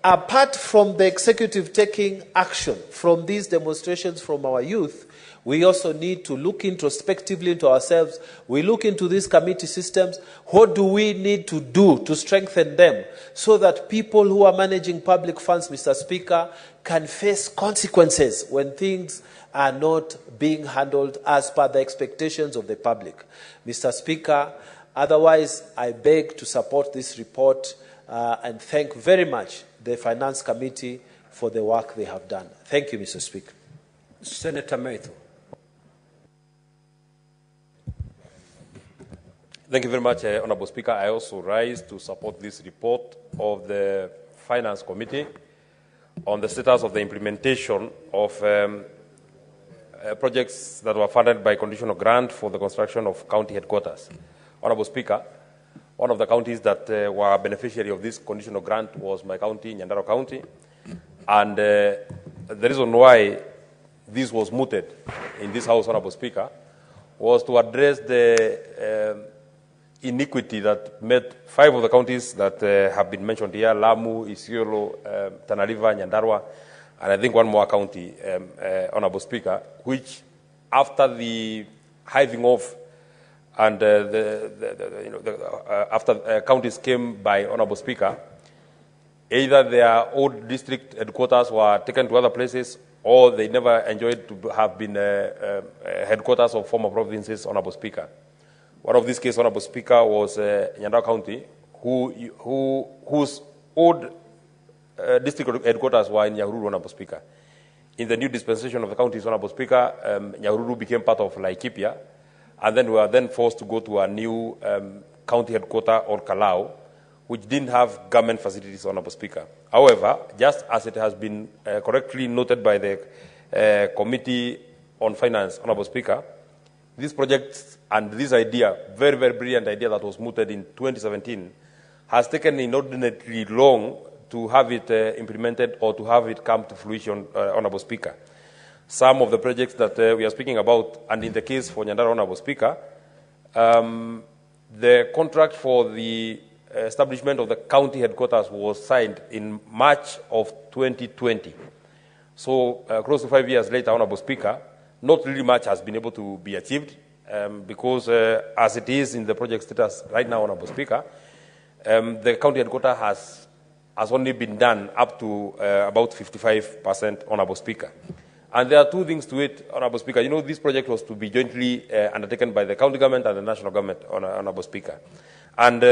apart from the executive taking action from these demonstrations from our youth, we also need to look introspectively into ourselves. We look into these committee systems. What do we need to do to strengthen them so that people who are managing public funds, Mr. Speaker, can face consequences when things are not being handled as per the expectations of the public? Mr. Speaker, otherwise, I beg to support this report and thank very much the Finance Committee for the work they have done. Thank you, Mr. Speaker. Senator Maitho. Thank you very much, Honourable Speaker. I also rise to support this report of the Finance Committee on the status of the implementation of projects that were funded by conditional grant for the construction of county headquarters. Honourable Speaker, one of the counties that were beneficiary of this conditional grant was my county, Nyandarua County, and the reason why this was mooted in this House, Honourable Speaker, was to address the inequity that made 5 of the counties that have been mentioned here, Lamu, Isiolo, Tana River, Nyandarua, and I think one more county, Honorable Speaker, which after the hiving off and after counties came by Honorable Speaker, either their old district headquarters were taken to other places, or they never enjoyed to have been headquarters of former provinces, Honorable Speaker. One of these cases, Honorable Speaker, was Nyandarua County, whose old district headquarters were in Nyahururu, Honorable Speaker. In the new dispensation of the counties, Honorable Speaker, Nyahururu became part of Laikipia, and then we were then forced to go to a new county headquarters, or Kalau, which didn't have government facilities, Honorable Speaker. However, just as it has been correctly noted by the Committee on Finance, Honorable Speaker, this project and this idea, very, very brilliant idea that was mooted in 2017, has taken inordinately long to have it implemented or to have it come to fruition, Honorable Speaker. Some of the projects that we are speaking about, and in the case for Nyandarua, Honorable Speaker, the contract for the establishment of the county headquarters was signed in March of 2020. So close to 5 years later, Honorable Speaker, not really much has been able to be achieved because as it is in the project status right now, Honorable Speaker, the county headquarters has only been done up to about 55%, Honorable Speaker. And there are 2 things to it, Honorable Speaker. You know, this project was to be jointly undertaken by the county government and the national government, Honorable Speaker. And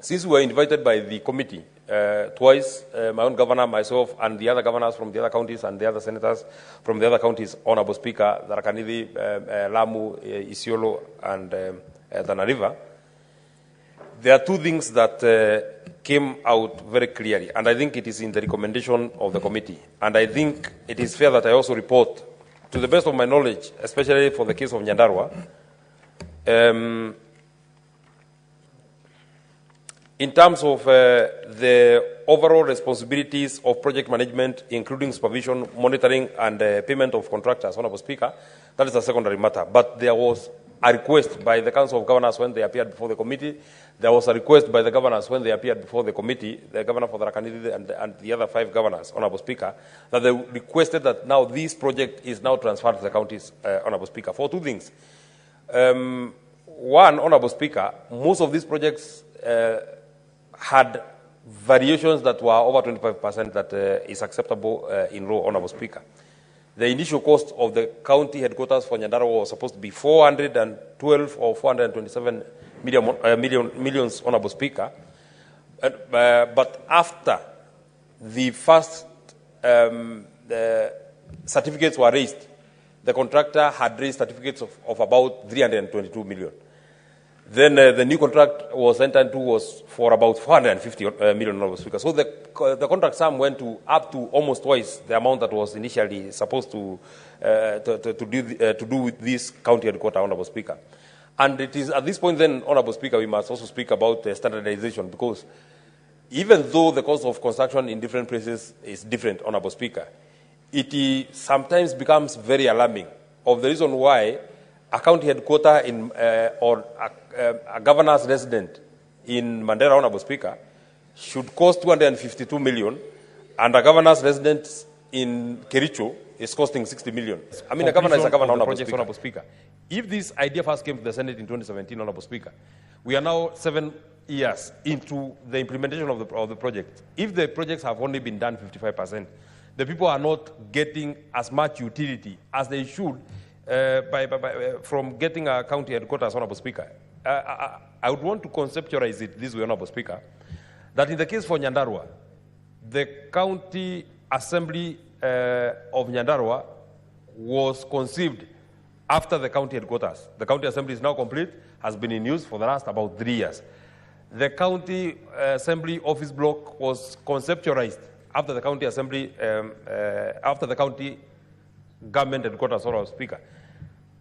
since we were invited by the committee twice, my own governor, myself, and the other governors from the other counties and the other senators from the other counties, Honorable Speaker, Tharaka-Nithi, Lamu, Isiolo, and Tana River, there are 2 things that came out very clearly, and I think it is in the recommendation of the committee. And I think it is fair that I also report, to the best of my knowledge, especially for the case of Nyandarua, in terms of the overall responsibilities of project management, including supervision, monitoring, and payment of contractors, Honorable Speaker, that is a secondary matter. But there was a request by the Council of Governors when they appeared before the committee. There was a request by the governors when they appeared before the committee, the governor for Tharaka-Nithi and the other 5 governors, Honorable Speaker, that they requested that now this project is now transferred to the counties, Honorable Speaker, for 2 things. One, Honorable Speaker, most of these projects had variations that were over 25% that is acceptable in law, Honorable Speaker. The initial cost of the county headquarters for Nyandarua was supposed to be 412 or 427 millions, Honorable Speaker. But after the first certificates were raised, the contractor had raised certificates of about 322 million. Then the new contract was entered into was for about 450 million, Honorable Speaker. So the contract sum went to up to almost twice the amount that was initially supposed to do with this county headquarters, Honorable Speaker. And it is at this point then, Honorable Speaker, we must also speak about standardization, because even though the cost of construction in different places is different, Honorable Speaker, it sometimes becomes very alarming of the reason why a county headquarters or a governor's resident in Mandera, Honorable Speaker, should cost 252 million, and a governor's resident in Kericho is costing 60 million. I mean, a governor is a governor, Honorable Speaker. If this idea first came to the Senate in 2017, Honorable Speaker, we are now 7 years into the implementation of the project. If the projects have only been done 55%, the people are not getting as much utility as they should from getting a county headquarters, Honorable Speaker. I would want to conceptualize it this way, Honorable Speaker, that in the case for Nyandarua, the county assembly of Nyandarua was conceived after the county headquarters. The county assembly is now complete, has been in use for the last about 3 years. The county assembly office block was conceptualized after the county assembly, after the county government headquarters, Honorable Speaker.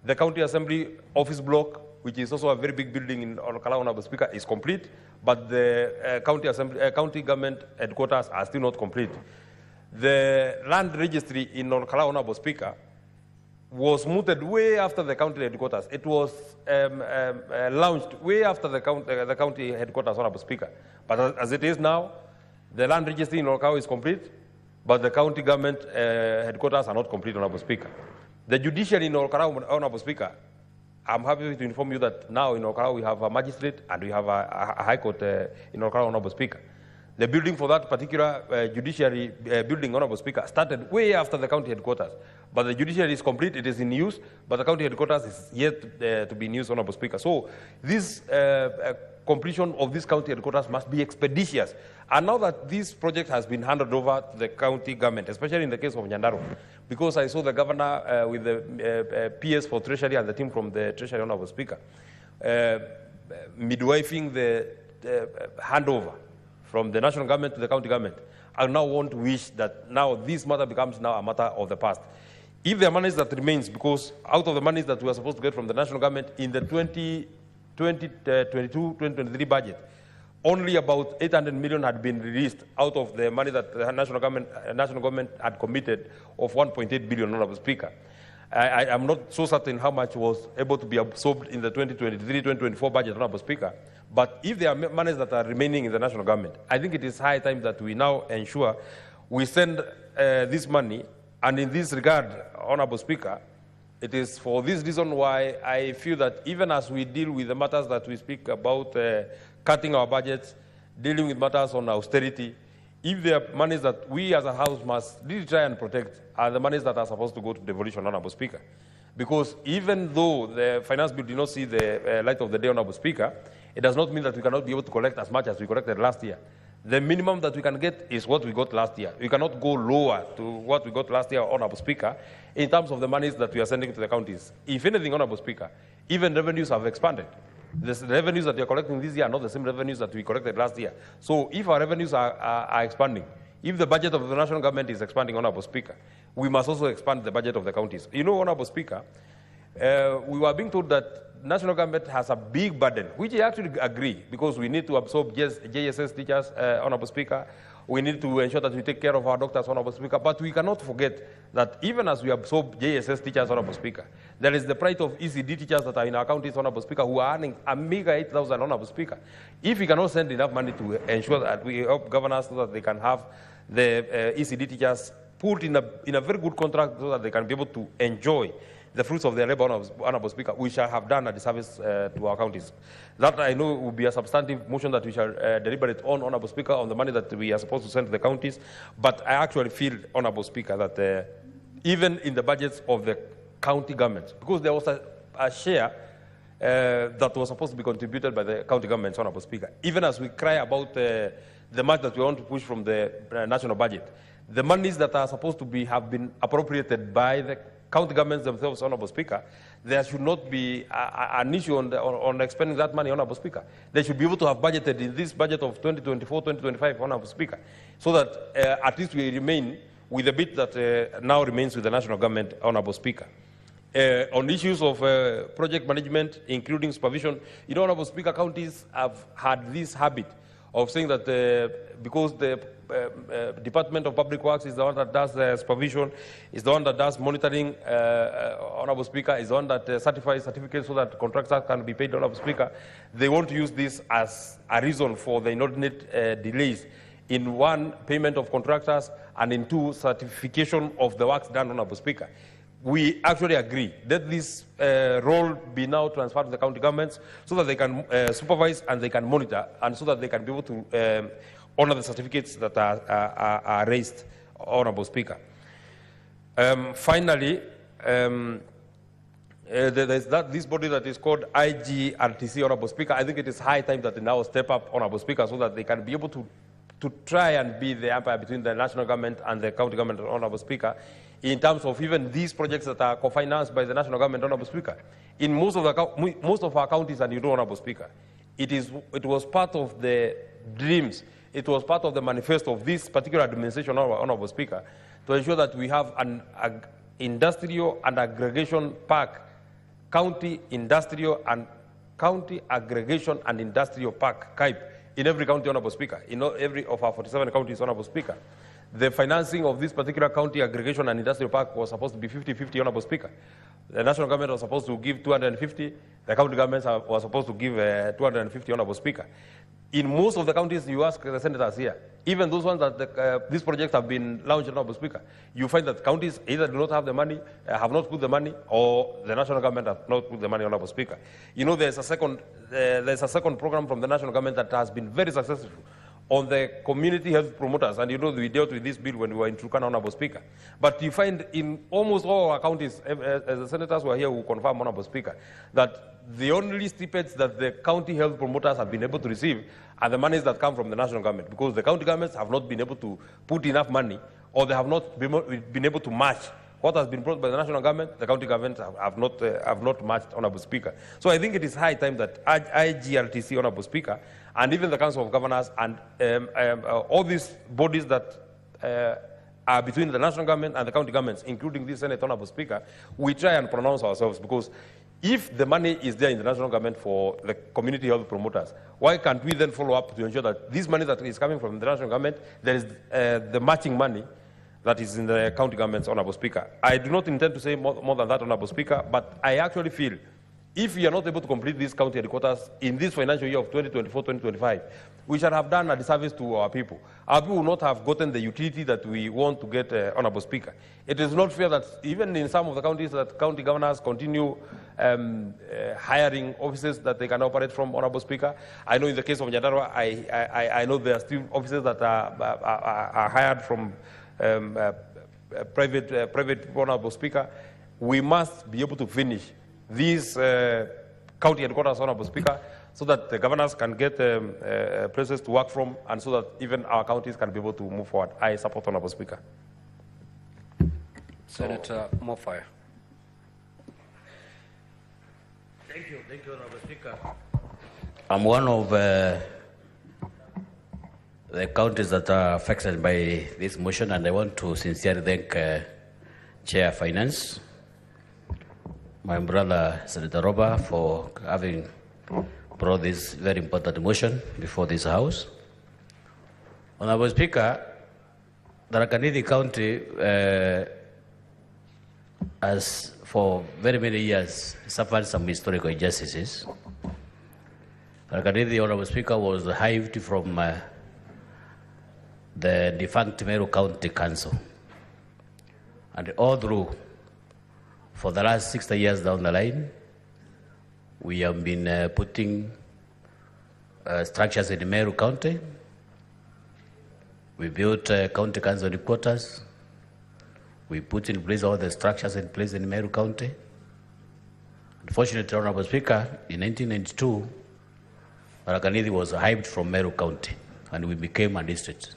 The county assembly office block, which is also a very big building in Olokala, Honorable Speaker, is complete, but the county government headquarters are still not complete. The land registry in Olokala, Honorable Speaker, was mooted way after the county headquarters. It was launched way after the county headquarters, Honorable Speaker. But as it is now, the land registry in Olkalau is complete, but the county government headquarters are not complete, Honorable Speaker. The judiciary in Olkalau, Honorable Speaker, I'm happy to inform you that now in Olkalau we have a magistrate and we have a high court in Olkalau, Honorable Speaker. The building for that particular judiciary building, Honorable Speaker, started way after the county headquarters. But the judiciary is complete, it is in use, but the county headquarters is yet to be in use, Honorable Speaker. So this completion of this county headquarters must be expeditious. And now that this project has been handed over to the county government, especially in the case of Nyandarua, because I saw the governor with the PS for Treasury and the team from the Treasury, Honorable Speaker, midwifing the handover from the national government to the county government. I now want to wish that now this matter becomes now a matter of the past. If there are monies that remains, because out of the monies that we are supposed to get from the national government in the 2022-2023 budget, only about 800 million had been released out of the money that the national government had committed of 1.8 billion, Honorable Speaker. I am not so certain how much was able to be absorbed in the 2023-2024 budget, Honorable Speaker. But if there are monies that are remaining in the national government, I think it is high time that we now ensure we send this money. And in this regard, Honorable Speaker, it is for this reason why I feel that even as we deal with the matters that we speak about, cutting our budgets, dealing with matters on austerity, if there are monies that we as a House must really try and protect, are the monies that are supposed to go to devolution, Honorable Speaker. Because even though the finance bill did not see the light of the day, Honorable Speaker, it does not mean that we cannot be able to collect as much as we collected last year. The minimum that we can get is what we got last year. We cannot go lower to what we got last year, Honorable Speaker, in terms of the monies that we are sending to the counties. If anything, Honorable Speaker, even revenues have expanded. The revenues that we are collecting this year are not the same revenues that we collected last year. So if our revenues are expanding, if the budget of the national government is expanding, Honorable Speaker, we must also expand the budget of the counties. You know, Honorable Speaker, we were being told that national government has a big burden, which I actually agree, because we need to absorb JSS teachers, Honorable Speaker. We need to ensure that we take care of our doctors, Honorable Speaker. But we cannot forget that even as we absorb JSS teachers, Honorable Speaker, there is the plight of ECD teachers that are in our counties, Honorable Speaker, who are earning a meager 8,000, Honorable Speaker. If we cannot send enough money to ensure that we help governors so that they can have the ECD teachers put in a very good contract so that they can be able to enjoy the fruits of their labor, Honorable Speaker, we shall have done a disservice to our counties. That I know will be a substantive motion that we shall deliberate on, Honorable Speaker, on the money that we are supposed to send to the counties. But I actually feel, Honorable Speaker, that even in the budgets of the county governments, because there was a share that was supposed to be contributed by the county governments, Honorable Speaker, even as we cry about the much that we want to push from the national budget, the monies that are supposed to have been appropriated by the county governments themselves, Honorable Speaker, there should not be an issue on expending that money, Honorable Speaker. They should be able to have budgeted in this budget of 2024-2025, Honorable Speaker, so that at least we remain with the bit that now remains with the national government, Honorable Speaker. On issues of project management, including supervision, you know, Honorable Speaker, counties have had this habit of saying that because the Department of Public Works is the one that does supervision, is the one that does monitoring, Honorable Speaker, is the one that certifies certificates so that contractors can be paid, Honorable Speaker. They want to use this as a reason for the inordinate delays in one, payment of contractors, and in two, certification of the works done, Honorable Speaker. We actually agree that this role be now transferred to the county governments so that they can supervise and they can monitor, and so that they can be able to honor the certificates that are raised, Honorable Speaker. Finally, there's this body that is called IGRTC, Honorable Speaker. I think it is high time that they now step up, Honorable Speaker, so that they can be able to try and be the umpire between the national government and the county government, Honorable Speaker, in terms of even these projects that are co-financed by the national government, Honorable Speaker. In most of our counties, and you know, Honorable Speaker, it was part of the dreams, it was part of the manifesto of this particular administration, Honorable Speaker, to ensure that we have an industrial and aggregation park, county industrial and county aggregation and industrial park, KIPE, in every county, Honorable Speaker, in every of our 47 counties, Honorable Speaker. the financing of this particular county aggregation and industrial park was supposed to be 50-50, Honorable Speaker. The national government was supposed to give 250, the county governments were supposed to give 250, Honorable Speaker. In most of the counties, you ask the senators here, even those ones that these projects have been launched, Honorable Speaker, you find that counties either do not have the money, have not put the money, or the national government have not put the money, Honorable Speaker. You know, there's a second program from the national government that has been very successful on the community health promoters, and you know we dealt with this bill when we were in Turkana, Honorable Speaker. But you find in almost all our counties, as the senators were here who confirm, Honorable Speaker, that the only stipends that the county health promoters have been able to receive are the monies that come from the national government, because the county governments have not been able to put enough money, or they have not been able to match what has been brought by the national government. The county governments have not matched, Honorable Speaker. So I think it is high time that IGRTC, Honorable Speaker, and even the Council of Governors and all these bodies that are between the national government and the county governments, including this Senate, Honorable Speaker, we try and pronounce ourselves, because if the money is there in the national government for the community health promoters, why can't we then follow up to ensure that this money that is coming from the national government, there is the matching money that is in the county government's, Honorable Speaker. I do not intend to say more than that, Honorable Speaker, but I actually feel if we are not able to complete these county headquarters in this financial year of 2024-2025, we shall have done a disservice to our people. Our people will not have gotten the utility that we want to get, Honorable Speaker. It is not fair that even in some of the counties that county governors continue hiring offices that they can operate from, Honorable Speaker. I know in the case of Nyandarua, I know there are still offices that are hired from private, Honorable Speaker. We must be able to finish these county headquarters, Honorable Speaker, so that the governors can get places to work from, and so that even our counties can be able to move forward. I support, Honorable Speaker. Senator Mofire. Thank you, Honorable Speaker. I'm one of the counties that are affected by this motion, and I want to sincerely thank Chair Finance, my brother Senator Roba, for having brought this very important motion before this House. Honorable Speaker, Tharaka Nithi County has for very many years suffered some historical injustices. Tharaka Nithi, Honorable Speaker, was hived from the defunct Meru County Council. And all through, for the last 60 years down the line, we have been putting structures in Meru County. We built county council headquarters. We put in place all the structures in place in Meru County. Unfortunately, Honorable Speaker, in 1992, Tharaka Nithi was hived from Meru County, and we became a district.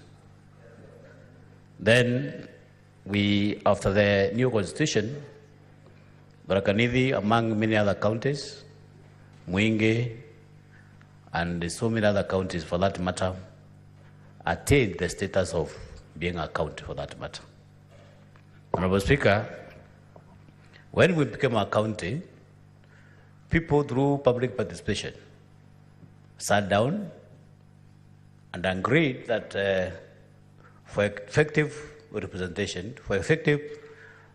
Then after the new constitution, Tharaka Nithi, among many other counties, Mwingi, and so many other counties for that matter, attained the status of being a county for that matter. Honorable Speaker, when we became a county, people through public participation sat down and agreed that for effective representation, for effective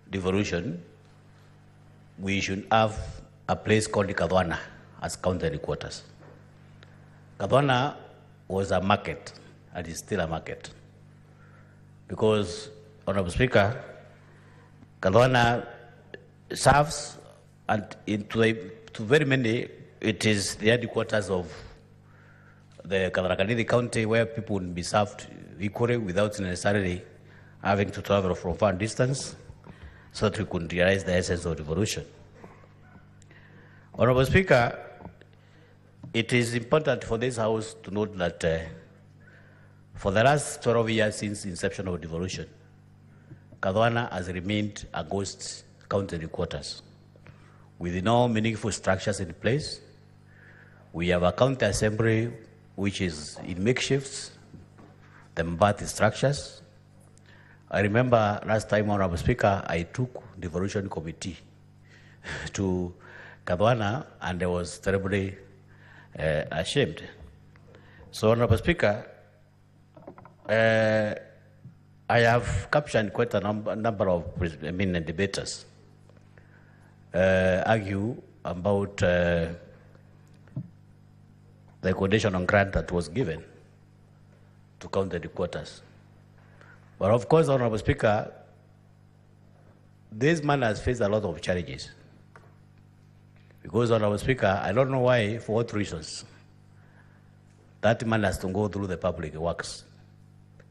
devolution, we should have a place called Kadwana as county headquarters. Kadwana was a market, and is still a market. Because, Honorable Speaker, Kadwana serves, and to very many, it is the headquarters of the Tharaka Nithi County, where people would be served equally without necessarily having to travel from far distance, so that we could realize the essence of devolution. Honorable Speaker, it is important for this House to note that for the last 12 years since the inception of devolution, Kadwana has remained a ghost county headquarters with no meaningful structures in place. We have a county assembly which is in makeshifts, the Mbati structures. I remember last time, Honorable Speaker, I took devolution committee to Kadwana, and I was terribly ashamed. So, Honorable Speaker, I have captioned quite a number of debaters argue about the conditional grant that was given to county headquarters. But of course, Honorable Speaker, this man has faced a lot of challenges. Because, Honorable Speaker, I don't know why, for what reasons, that man has to go through the public works,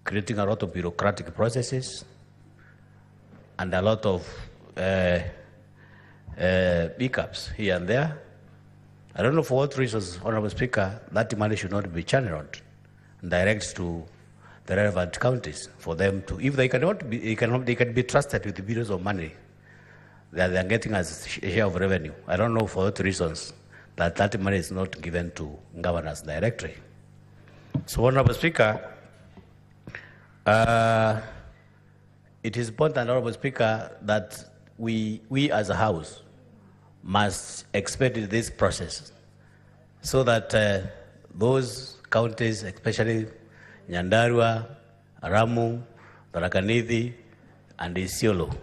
creating a lot of bureaucratic processes and a lot of hiccups here and there. I don't know for what reasons, Honorable Speaker, that money should not be channeled and directed to the relevant counties for them to, if they cannot be, they can be trusted with the billions of money that they are getting as a share of revenue. I don't know for what reasons that money is not given to governors directly. So, Honorable Speaker, it is important, Honorable Speaker, that we as a House must expedite this process so that those counties, especially Nyandarua, Aramu, Tharaka Nithi, and Isiolo,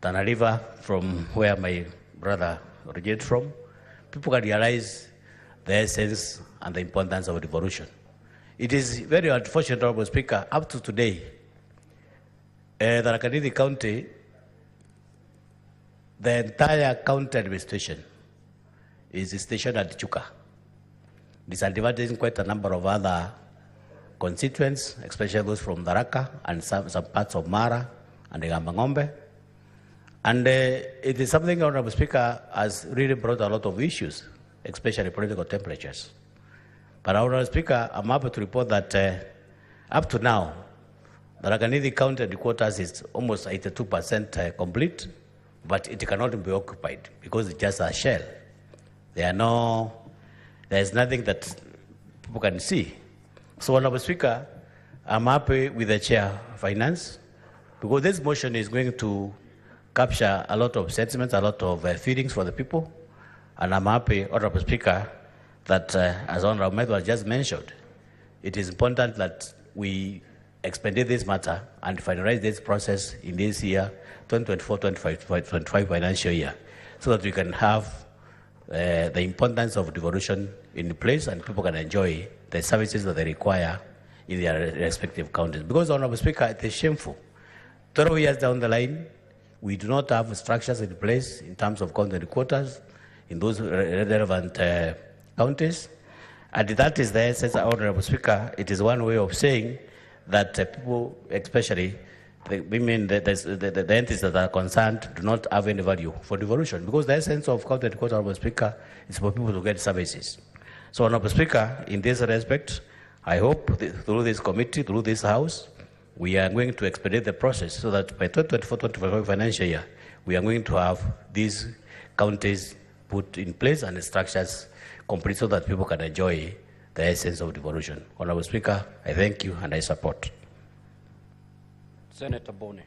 Tana River, from where my brother originated from, people can realize the essence and the importance of devolution. It is very unfortunate, Honorable Speaker, up to today, Tharaka Nithi County, the entire county administration is stationed at Chuka, disadvantaging quite a number of other constituents, especially those from Tharaka and some parts of Mara and Ngambangombe. And it is something, Honorable Speaker, has really brought a lot of issues, especially political temperatures. But, Honorable Speaker, I'm happy to report that up to now, the Tharaka Nithi County headquarters is almost 82% complete, but it cannot be occupied because it's just a shell. There is nothing that people can see. So, Honorable Speaker, I'm happy with the Chair of Finance because this motion is going to capture a lot of sentiments, a lot of feelings for the people. And I'm happy, Honorable Speaker, that as Honorable Metho has just mentioned, it is important that we expedite this matter and finalize this process in this year, 2024-25 financial year, so that we can have the importance of devolution in place and people can enjoy the services that they require in their respective counties. Because, Honorable Speaker, it is shameful. 12 years down the line, we do not have structures in place in terms of county headquarters in those relevant counties. And that is the essence, Honorable Speaker. It is one way of saying that people, especially the entities that are concerned, do not have any value for devolution. Because the essence of county headquarters, Honorable Speaker, is for people to get services. So, Honorable Speaker, in this respect, I hope through this committee, through this House, we are going to expedite the process so that by 2024-25 financial year, we are going to have these counties put in place and the structures complete so that people can enjoy the essence of devolution. Honorable Speaker, I thank you and I support. Senator Bone.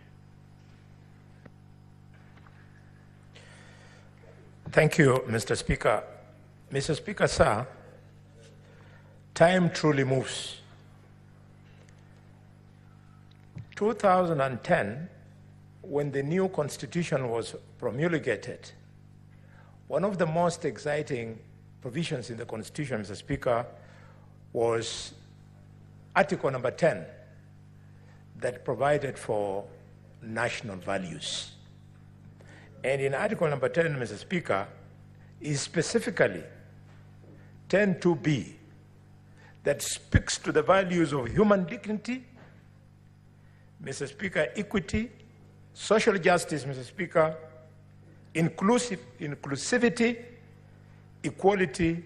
Thank you, Mr. Speaker. Mr. Speaker, sir, time truly moves. 2010, when the new constitution was promulgated, one of the most exciting provisions in the constitution, Mr. Speaker, was Article number 10 that provided for national values. And in Article number 10, Mr. Speaker, is specifically 10(2)(b) that speaks to the values of human dignity, Mr. Speaker, equity, social justice, Mr. Speaker, inclusivity, equality,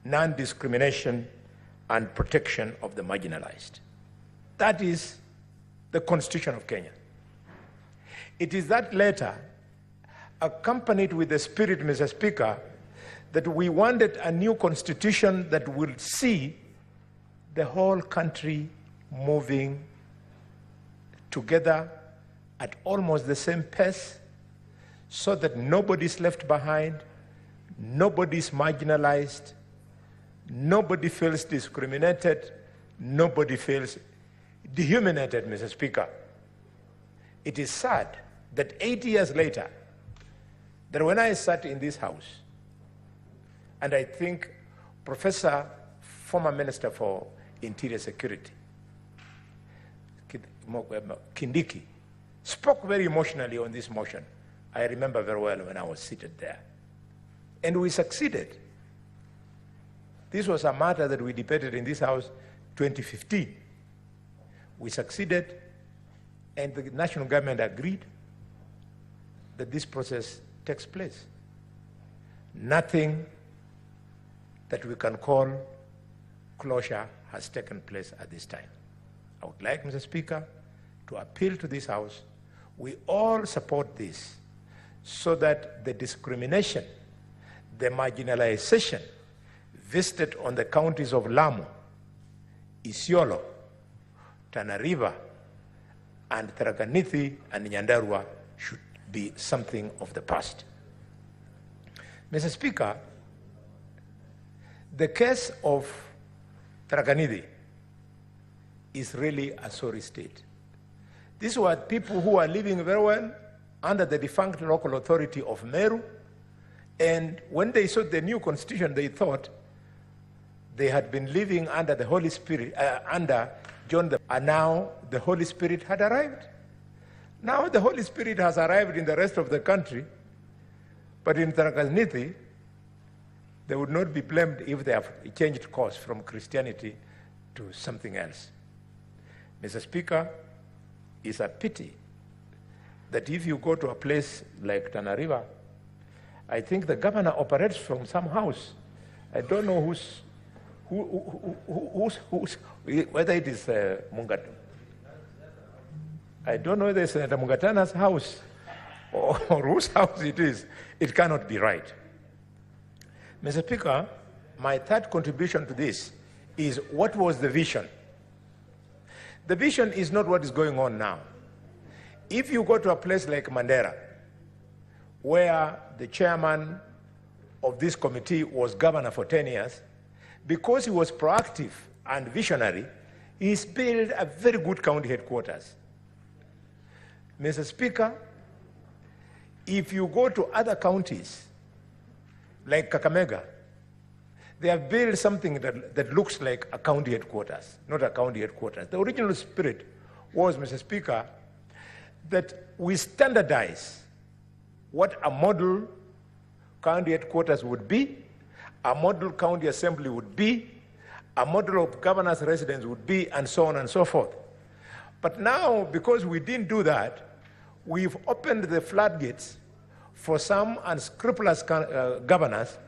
non-discrimination, and protection of the marginalized. That is the Constitution of Kenya. It is that letter, accompanied with the spirit, Mr. Speaker, that we wanted a new constitution that will see the whole country moving together at almost the same pace so that nobody's left behind, nobody's marginalized, nobody feels discriminated, nobody feels dehumanized, Mr. Speaker. It is sad that 8 years later, that when I sat in this house, and I think Professor, former Minister for Interior Security, Kindiki, spoke very emotionally on this motion. I remember very well when I was seated there. And we succeeded. This was a matter that we debated in this house 2015. We succeeded, and the national government agreed that this process takes place. Nothing that we can call closure has taken place at this time. I would like, Mr. Speaker, to appeal to this House. We all support this so that the discrimination, the marginalization visited on the counties of Lamu, Isiolo, Tana River, and Tharaka Nithi and Nyandarua should be something of the past. Mr. Speaker, the case of Tharaka Nithi is really a sorry state. These were people who are living very well under the defunct local authority of Meru, and when they saw the new constitution, they thought they had been living under the Holy Spirit, under John the, and now the Holy Spirit had arrived. Now the Holy Spirit has arrived in the rest of the country, but in Tharaka Nithi, they would not be blamed if they have changed course from Christianity to something else. Mr. Speaker, it's a pity that if you go to a place like Tana River, I think the governor operates from some house. I don't know whether it is Mungat. I don't know whether it's Senator Mungatana's house or whose house it is. It cannot be right. Mr. Speaker, my third contribution to this is what was the vision? The vision is not what is going on now. If you go to a place like Mandera, where the chairman of this committee was governor for 10 years, because he was proactive and visionary, he's built a very good county headquarters. Mr. Speaker, if you go to other counties, like Kakamega, they have built something that looks like a county headquarters, not a county headquarters. The original spirit was, Mr. Speaker, that we standardize what a model county headquarters would be, a model county assembly would be, a model of governor's residence would be, and so on and so forth. But now, because we didn't do that, we've opened the floodgates for some unscrupulous governors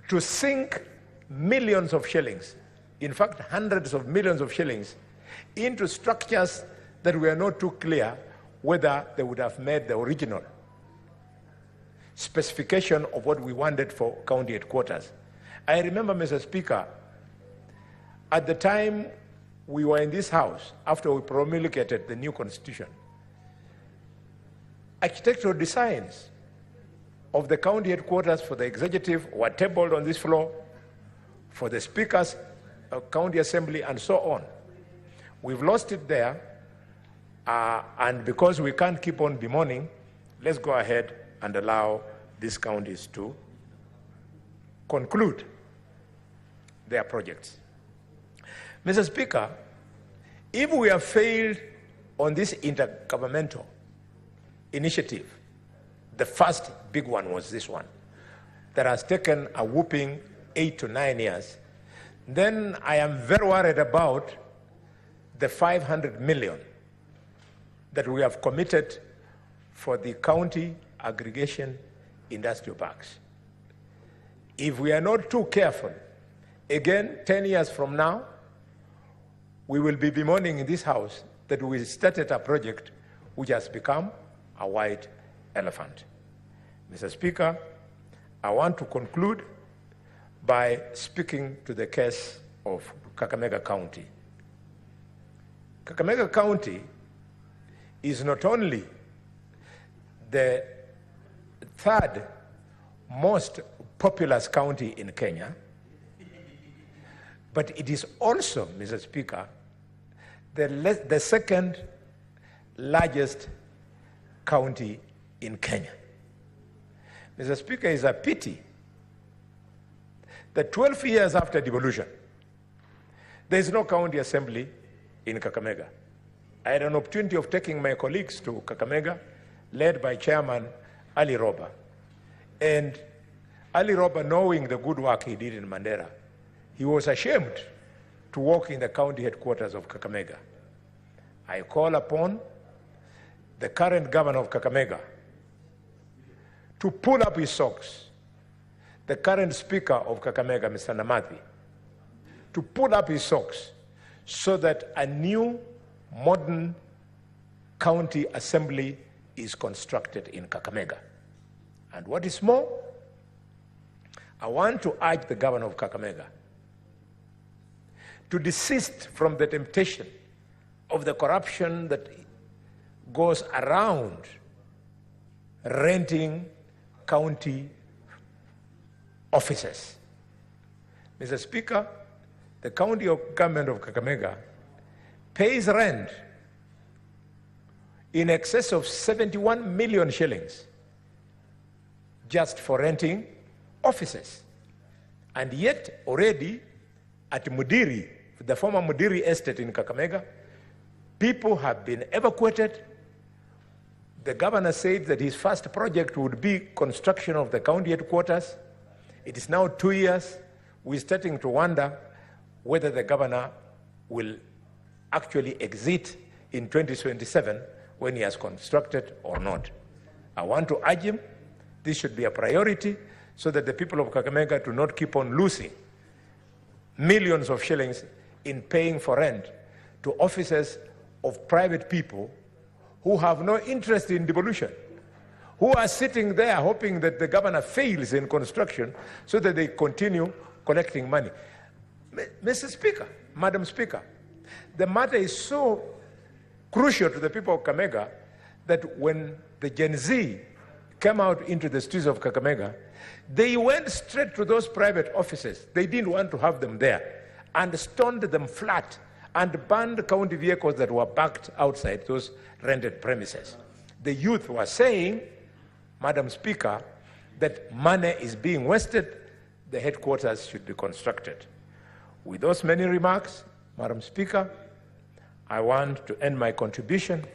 to sink millions of shillings, in fact, hundreds of millions of shillings, into structures that were not too clear whether they would have met the original specification of what we wanted for county headquarters. I remember, Mr. Speaker, at the time we were in this house, after we promulgated the new constitution, architectural designs of the county headquarters for the executive were tabled on this floor, for the speakers of county assembly, and so on. We've lost it there, and because we can't keep on bemoaning, let's go ahead and allow these counties to conclude their projects. Mr. Speaker, if we have failed on this intergovernmental initiative, the first big one was this one, that has taken a whooping 8 to 9 years, then I am very worried about the 500 million that we have committed for the county aggregation industrial parks. If we are not too careful, again, 10 years from now, we will be bemoaning in this house that we started a project which has become a white elephant. Mr. Speaker, I want to conclude by speaking to the case of Kakamega County. Kakamega County is not only the third most populous county in Kenya, but it is also, Mr. Speaker, the second largest county in Kenya. Mr. Speaker, it's a pity that 12 years after devolution, there is no county assembly in Kakamega. I had an opportunity of taking my colleagues to Kakamega, led by Chairman Ali Roba. And Ali Roba, knowing the good work he did in Mandera, he was ashamed to walk in the county headquarters of Kakamega. I call upon the current governor of Kakamega to pull up his socks, the current speaker of Kakamega, Mr. Namathi, to pull up his socks so that a new modern county assembly is constructed in Kakamega. And what is more, I want to urge the governor of Kakamega to desist from the temptation of the corruption that goes around renting county offices. Mr. Speaker, the county government of Kakamega pays rent in excess of 71 million shillings just for renting offices. And yet already at Mudiri, the former Mudiri estate in Kakamega, people have been evacuated. The governor said that his first project would be construction of the county headquarters. It is now 2 years. We're starting to wonder whether the governor will actually exit in 2027 when he has constructed or not. I want to urge him, this should be a priority so that the people of Kakamega do not keep on losing millions of shillings in paying for rent to offices of private people who have no interest in devolution, who are sitting there hoping that the governor fails in construction so that they continue collecting money. Mr. Speaker, Madam Speaker, the matter is so crucial to the people of Kakamega that when the Gen Z came out into the streets of Kakamega, they went straight to those private offices. They didn't want to have them there and stoned them flat and banned county vehicles that were parked outside those rented premises. The youth were saying, Madam Speaker, that money is being wasted, the headquarters should be constructed. With those many remarks, Madam Speaker, I want to end my contribution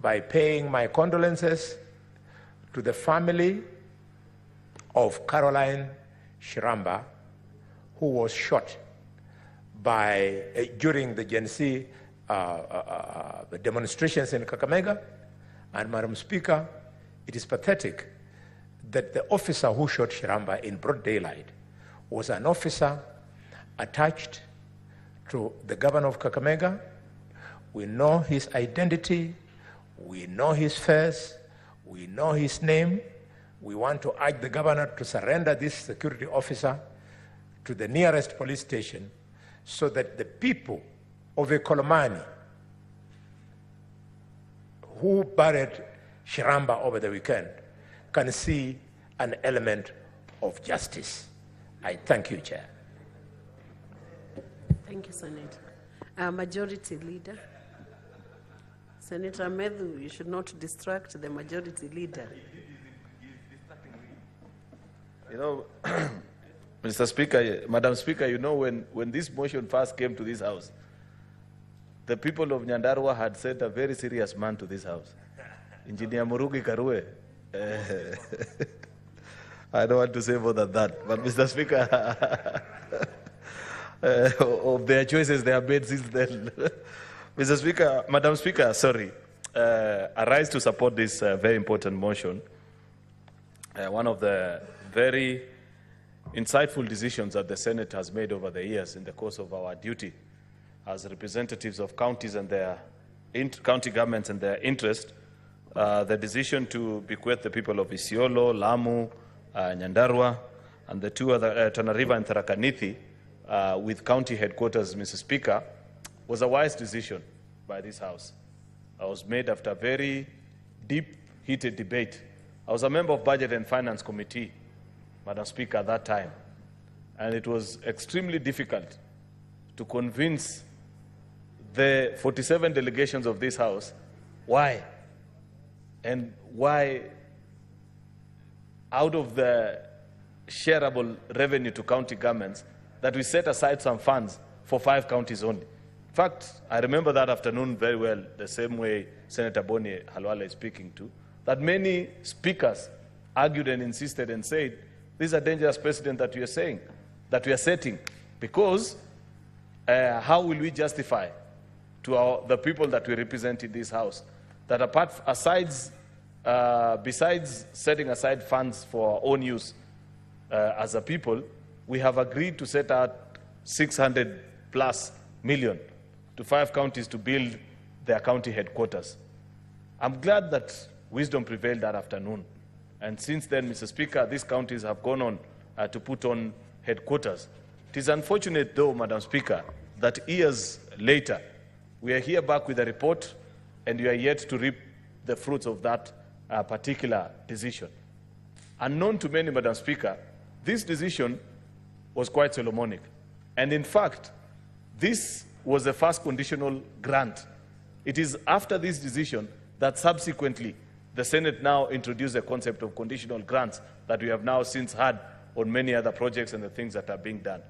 by paying my condolences to the family of Caroline Shiramba, who was shot during the Gen Z demonstrations in Kakamega. And Madam Speaker, it is pathetic that the officer who shot Shiramba in broad daylight was an officer attached to the governor of Kakamega. We know his identity, we know his face, we know his name. We want to urge the governor to surrender this security officer to the nearest police station so that the people of Ekolomani who buried Shiramba over the weekend can see an element of justice. I thank you, Chair. Thank you, Senator. Majority Leader. Senator Medhu, you should not distract the Majority Leader. You know, Mr. Speaker, Madam Speaker, you know, when this motion first came to this House, the people of Nyandarua had sent a very serious man to this House, Engineer Murugi Karue. I don't want to say more than that, but Mr. Speaker, of their choices they have made since then. Mr. Speaker, Madam Speaker, sorry, I rise to support this very important motion. One of the very insightful decisions that the Senate has made over the years in the course of our duty as representatives of counties and their county governments and their interest, the decision to bequeath the people of Isiolo, Lamu, Nyandarua, and the two other, Tana River and Tharaka Nithi, with county headquarters, Mr. Speaker, was a wise decision by this House. It was made after a very deep, heated debate. I was a member of Budget and Finance Committee, Madam Speaker, at that time, and it was extremely difficult to convince the 47 delegations of this House, why? And why, out of the shareable revenue to county governments, that we set aside some funds for 5 counties only. In fact, I remember that afternoon very well, the same way Senator Boni Halwala is speaking to, that many speakers argued and insisted and said, this is a dangerous precedent that we are saying, that we are setting, because how will we justify to the people that we represent in this House that besides setting aside funds for our own use as a people, we have agreed to set out 600+ million to 5 counties to build their county headquarters. I'm glad that wisdom prevailed that afternoon. And since then, Mr. Speaker, these counties have gone on to put on headquarters. It is unfortunate, though, Madam Speaker, that years later, we are here back with a report and we are yet to reap the fruits of that particular decision. Unknown to many, Madam Speaker, this decision was quite Solomonic. And in fact, this was the first conditional grant. It is after this decision that subsequently the Senate now introduced the concept of conditional grants that we have now since had on many other projects and the things that are being done.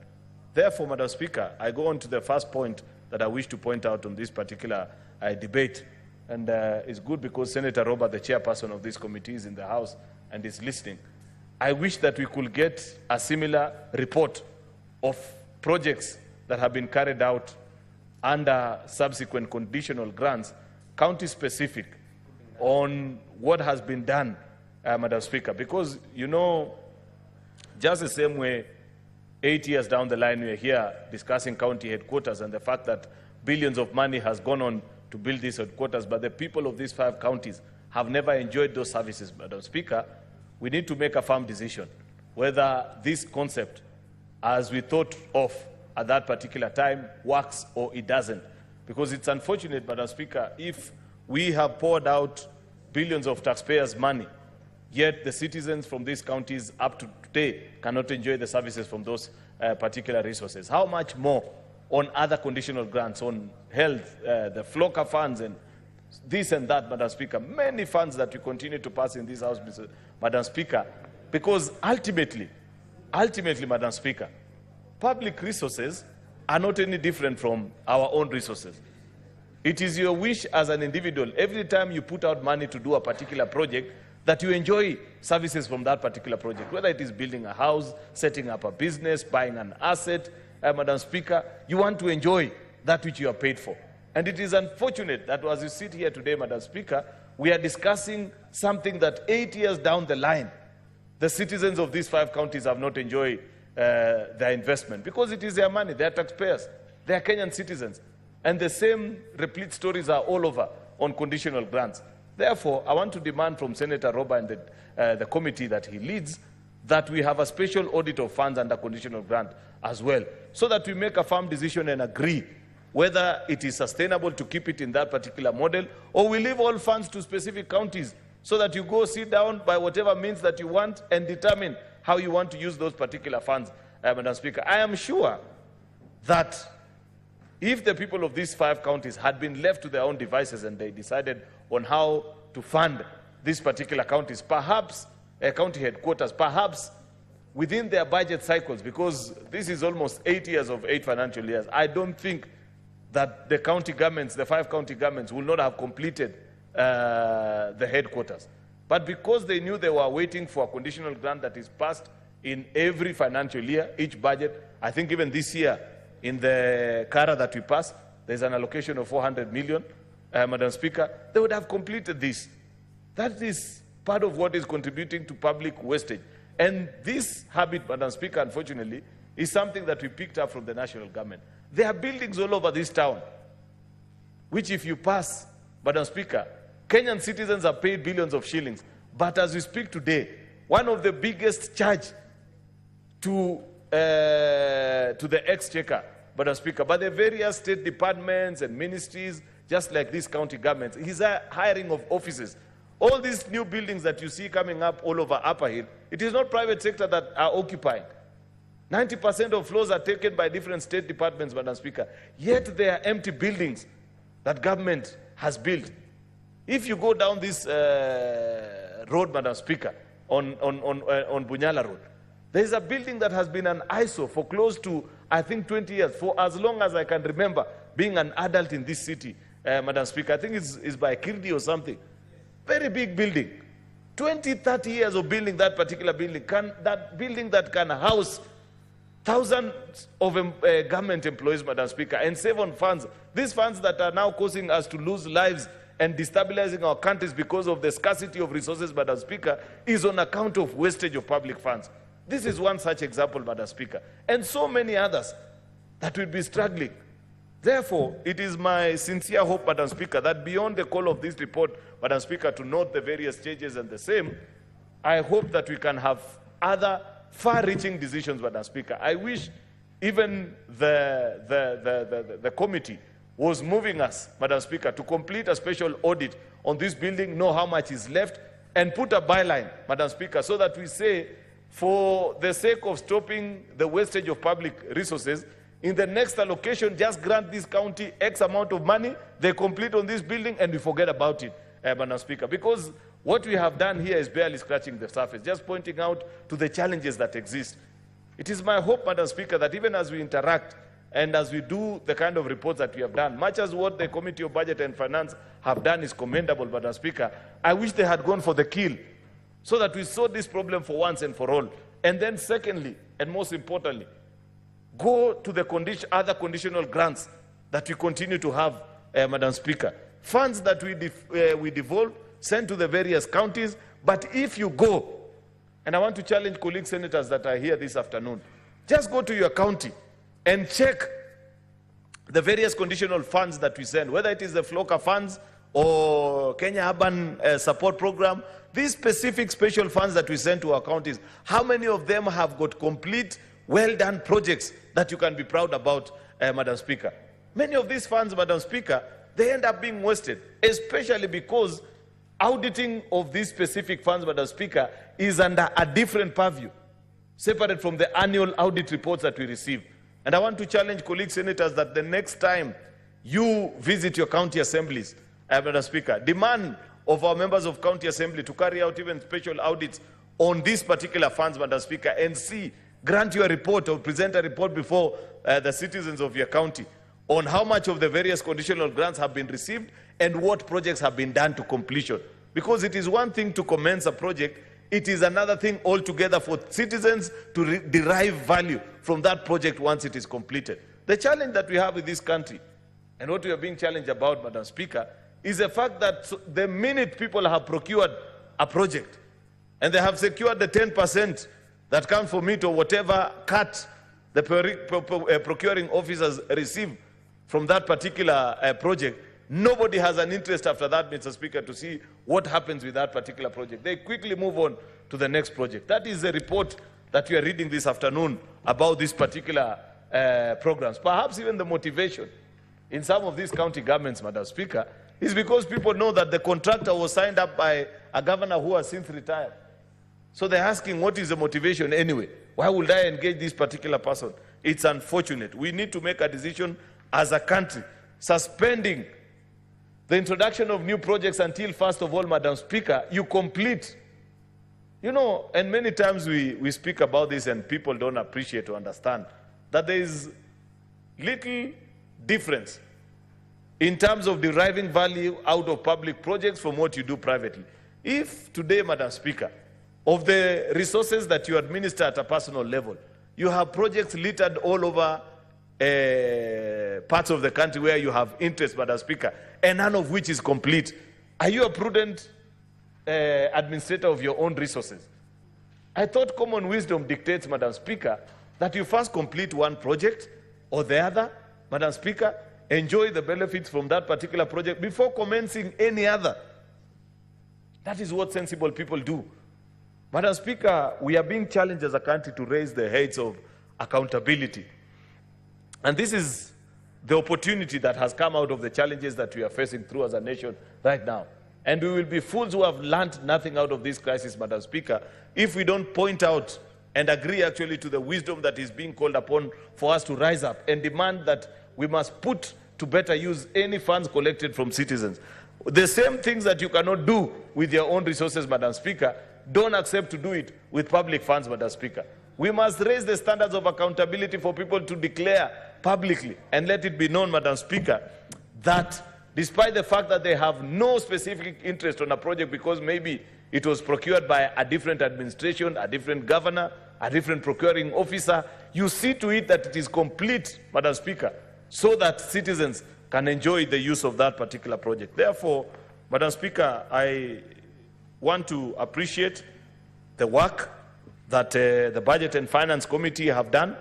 Therefore, Madam Speaker, I go on to the first point that I wish to point out on this particular debate. And it's good because Senator Robert, the chairperson of this committee, is in the House and is listening. I wish that we could get a similar report of projects that have been carried out under subsequent conditional grants, county-specific, on what has been done, Madam Speaker. Because, you know, just the same way, 8 years down the line, we are here discussing county headquarters and the fact that billions of money has gone on to build these headquarters, but the people of these 5 counties have never enjoyed those services, Madam Speaker. We need to make a firm decision whether this concept, as we thought of at that particular time, works or it doesn't. Because it's unfortunate, Madam Speaker, if we have poured out billions of taxpayers' money, yet the citizens from these counties up to today cannot enjoy the services from those particular resources. How much more on other conditional grants, on health, the FLOCA funds, and this and that, Madam Speaker, many funds that we continue to pass in this House, Madam Speaker, because ultimately, Madam Speaker, public resources are not any different from our own resources. It is your wish as an individual, every time you put out money to do a particular project, that you enjoy services from that particular project, whether it is building a house, setting up a business, buying an asset, Madam Speaker, you want to enjoy that which you are paid for. And it is unfortunate that as you sit here today, Madam Speaker, we are discussing something that 8 years down the line, the citizens of these 5 counties have not enjoyed their investment, because it is their money, their taxpayers, they are Kenyan citizens. And the same replete stories are all over on conditional grants. Therefore, I want to demand from Senator Roba and the committee that he leads that we have a special audit of funds under conditional grant as well, so that we make a firm decision and agree whether it is sustainable to keep it in that particular model, or we leave all funds to specific counties so that you go sit down by whatever means that you want and determine how you want to use those particular funds, Madam Speaker. I am sure that if the people of these 5 counties had been left to their own devices and they decided on how to fund these particular counties, perhaps county headquarters, perhaps within their budget cycles, because this is almost 8 years of 8 financial years, I don't think that the county governments, the 5 county governments, will not have completed the headquarters. But because they knew they were waiting for a conditional grant that is passed in every financial year, each budget, I think even this year, in the CARA that we passed, there's an allocation of 400 million, Madam Speaker, they would have completed this. That is part of what is contributing to public wastage. And this habit, Madam Speaker, unfortunately, is something that we picked up from the national government. There are buildings all over this town, which if you pass, Madam Speaker, Kenyan citizens are paid billions of shillings. But as we speak today, one of the biggest charge to the exchequer, Madam Speaker, by the various state departments and ministries, just like these county governments, is a hiring of offices. All these new buildings that you see coming up all over Upper Hill, it is not private sector that are occupying. 90% of floors are taken by different state departments, Madam Speaker. Yet they are empty buildings that government has built. If you go down this road, Madam Speaker, on Bunyala Road, there is a building that has been an ISO for close to, I think, 20 years, for as long as I can remember being an adult in this city, Madam Speaker. I think it's by Kirdi or something. Very big building. 20, 30 years of building that particular building. That building that can house thousands of government employees, Madam Speaker, and save on funds. These funds that are now causing us to lose lives and destabilizing our countries because of the scarcity of resources, Madam Speaker, is on account of wastage of public funds. This is one such example, Madam Speaker, and so many others that will be struggling. Therefore, it is my sincere hope, Madam Speaker, that beyond the call of this report, Madam Speaker, to note the various changes and the same, I hope that we can have other far-reaching decisions, Madam Speaker. I wish even the committee was moving us, Madam Speaker, to complete a special audit on this building, know how much is left, and put a byline, Madam Speaker, so that we say, for the sake of stopping the wastage of public resources, in the next allocation, just grant this county X amount of money, they complete on this building, and we forget about it, Madam Speaker. Because what we have done here is barely scratching the surface, just pointing out to the challenges that exist. It is my hope, Madam Speaker, that even as we interact and as we do the kind of reports that we have done, much as what the Committee of Budget and Finance have done is commendable, Madam Speaker, I wish they had gone for the kill so that we solve this problem for once and for all. And then secondly, and most importantly, go to the other conditional grants that we continue to have, Madam Speaker. Funds that we devolve, send to the various counties, but if you go, and I want to challenge colleague senators that are here this afternoon, just go to your county and check the various conditional funds that we send, whether it is the FLOCA funds or Kenya Urban Support Program, these specific special funds that we send to our counties, how many of them have got complete, well-done projects that you can be proud about, Madam Speaker? Many of these funds, Madam Speaker, they end up being wasted, especially because auditing of these specific funds, Madam Speaker, is under a different purview, separate from the annual audit reports that we receive. And I want to challenge colleague senators that the next time you visit your county assemblies, Madam Speaker, demand of our members of county assembly to carry out even special audits on these particular funds, Madam Speaker, and see, grant you a report or present a report before the citizens of your county on how much of the various conditional grants have been received and what projects have been done to completion. Because it is one thing to commence a project, it is another thing altogether for citizens to derive value from that project once it is completed. The challenge that we have in this country, and what we are being challenged about, Madam Speaker, is the fact that the minute people have procured a project and they have secured the 10% that comes from it or whatever cut the procuring officers receive from that particular project, nobody has an interest after that, Mr. Speaker, to see what happens with that particular project. They quickly move on to the next project. That is the report that we are reading this afternoon about these particular programs. Perhaps even the motivation in some of these county governments, Madam Speaker, is because people know that the contractor was signed up by a governor who has since retired. So they're asking, what is the motivation anyway? Why would I engage this particular person? It's unfortunate. We need to make a decision as a country, suspending the introduction of new projects until, first of all, Madam Speaker, you complete. You know, and many times we speak about this and people don't appreciate or understand that there is little difference in terms of deriving value out of public projects from what you do privately. If today, Madam Speaker, of the resources that you administer at a personal level, you have projects littered all over parts of the country where you have interest, Madam Speaker, and none of which is complete, are you a prudent administrator of your own resources? I thought common wisdom dictates, Madam Speaker, that you first complete one project or the other, Madam Speaker, enjoy the benefits from that particular project before commencing any other. That is what sensible people do. Madam Speaker, we are being challenged as a country to raise the heads of accountability. And this is the opportunity that has come out of the challenges that we are facing through as a nation right now. And we will be fools who have learned nothing out of this crisis, Madam Speaker, if we don't point out and agree actually to the wisdom that is being called upon for us to rise up and demand that we must put to better use any funds collected from citizens. The same things that you cannot do with your own resources, Madam Speaker, don't accept to do it with public funds, Madam Speaker. We must raise the standards of accountability for people to declare publicly and let it be known, Madam Speaker, that despite the fact that they have no specific interest on a project because maybe it was procured by a different administration, a different governor, a different procuring officer, you see to it that it is complete, Madam Speaker, so that citizens can enjoy the use of that particular project. Therefore, Madam Speaker, I want to appreciate the work that the Budget and Finance Committee have done,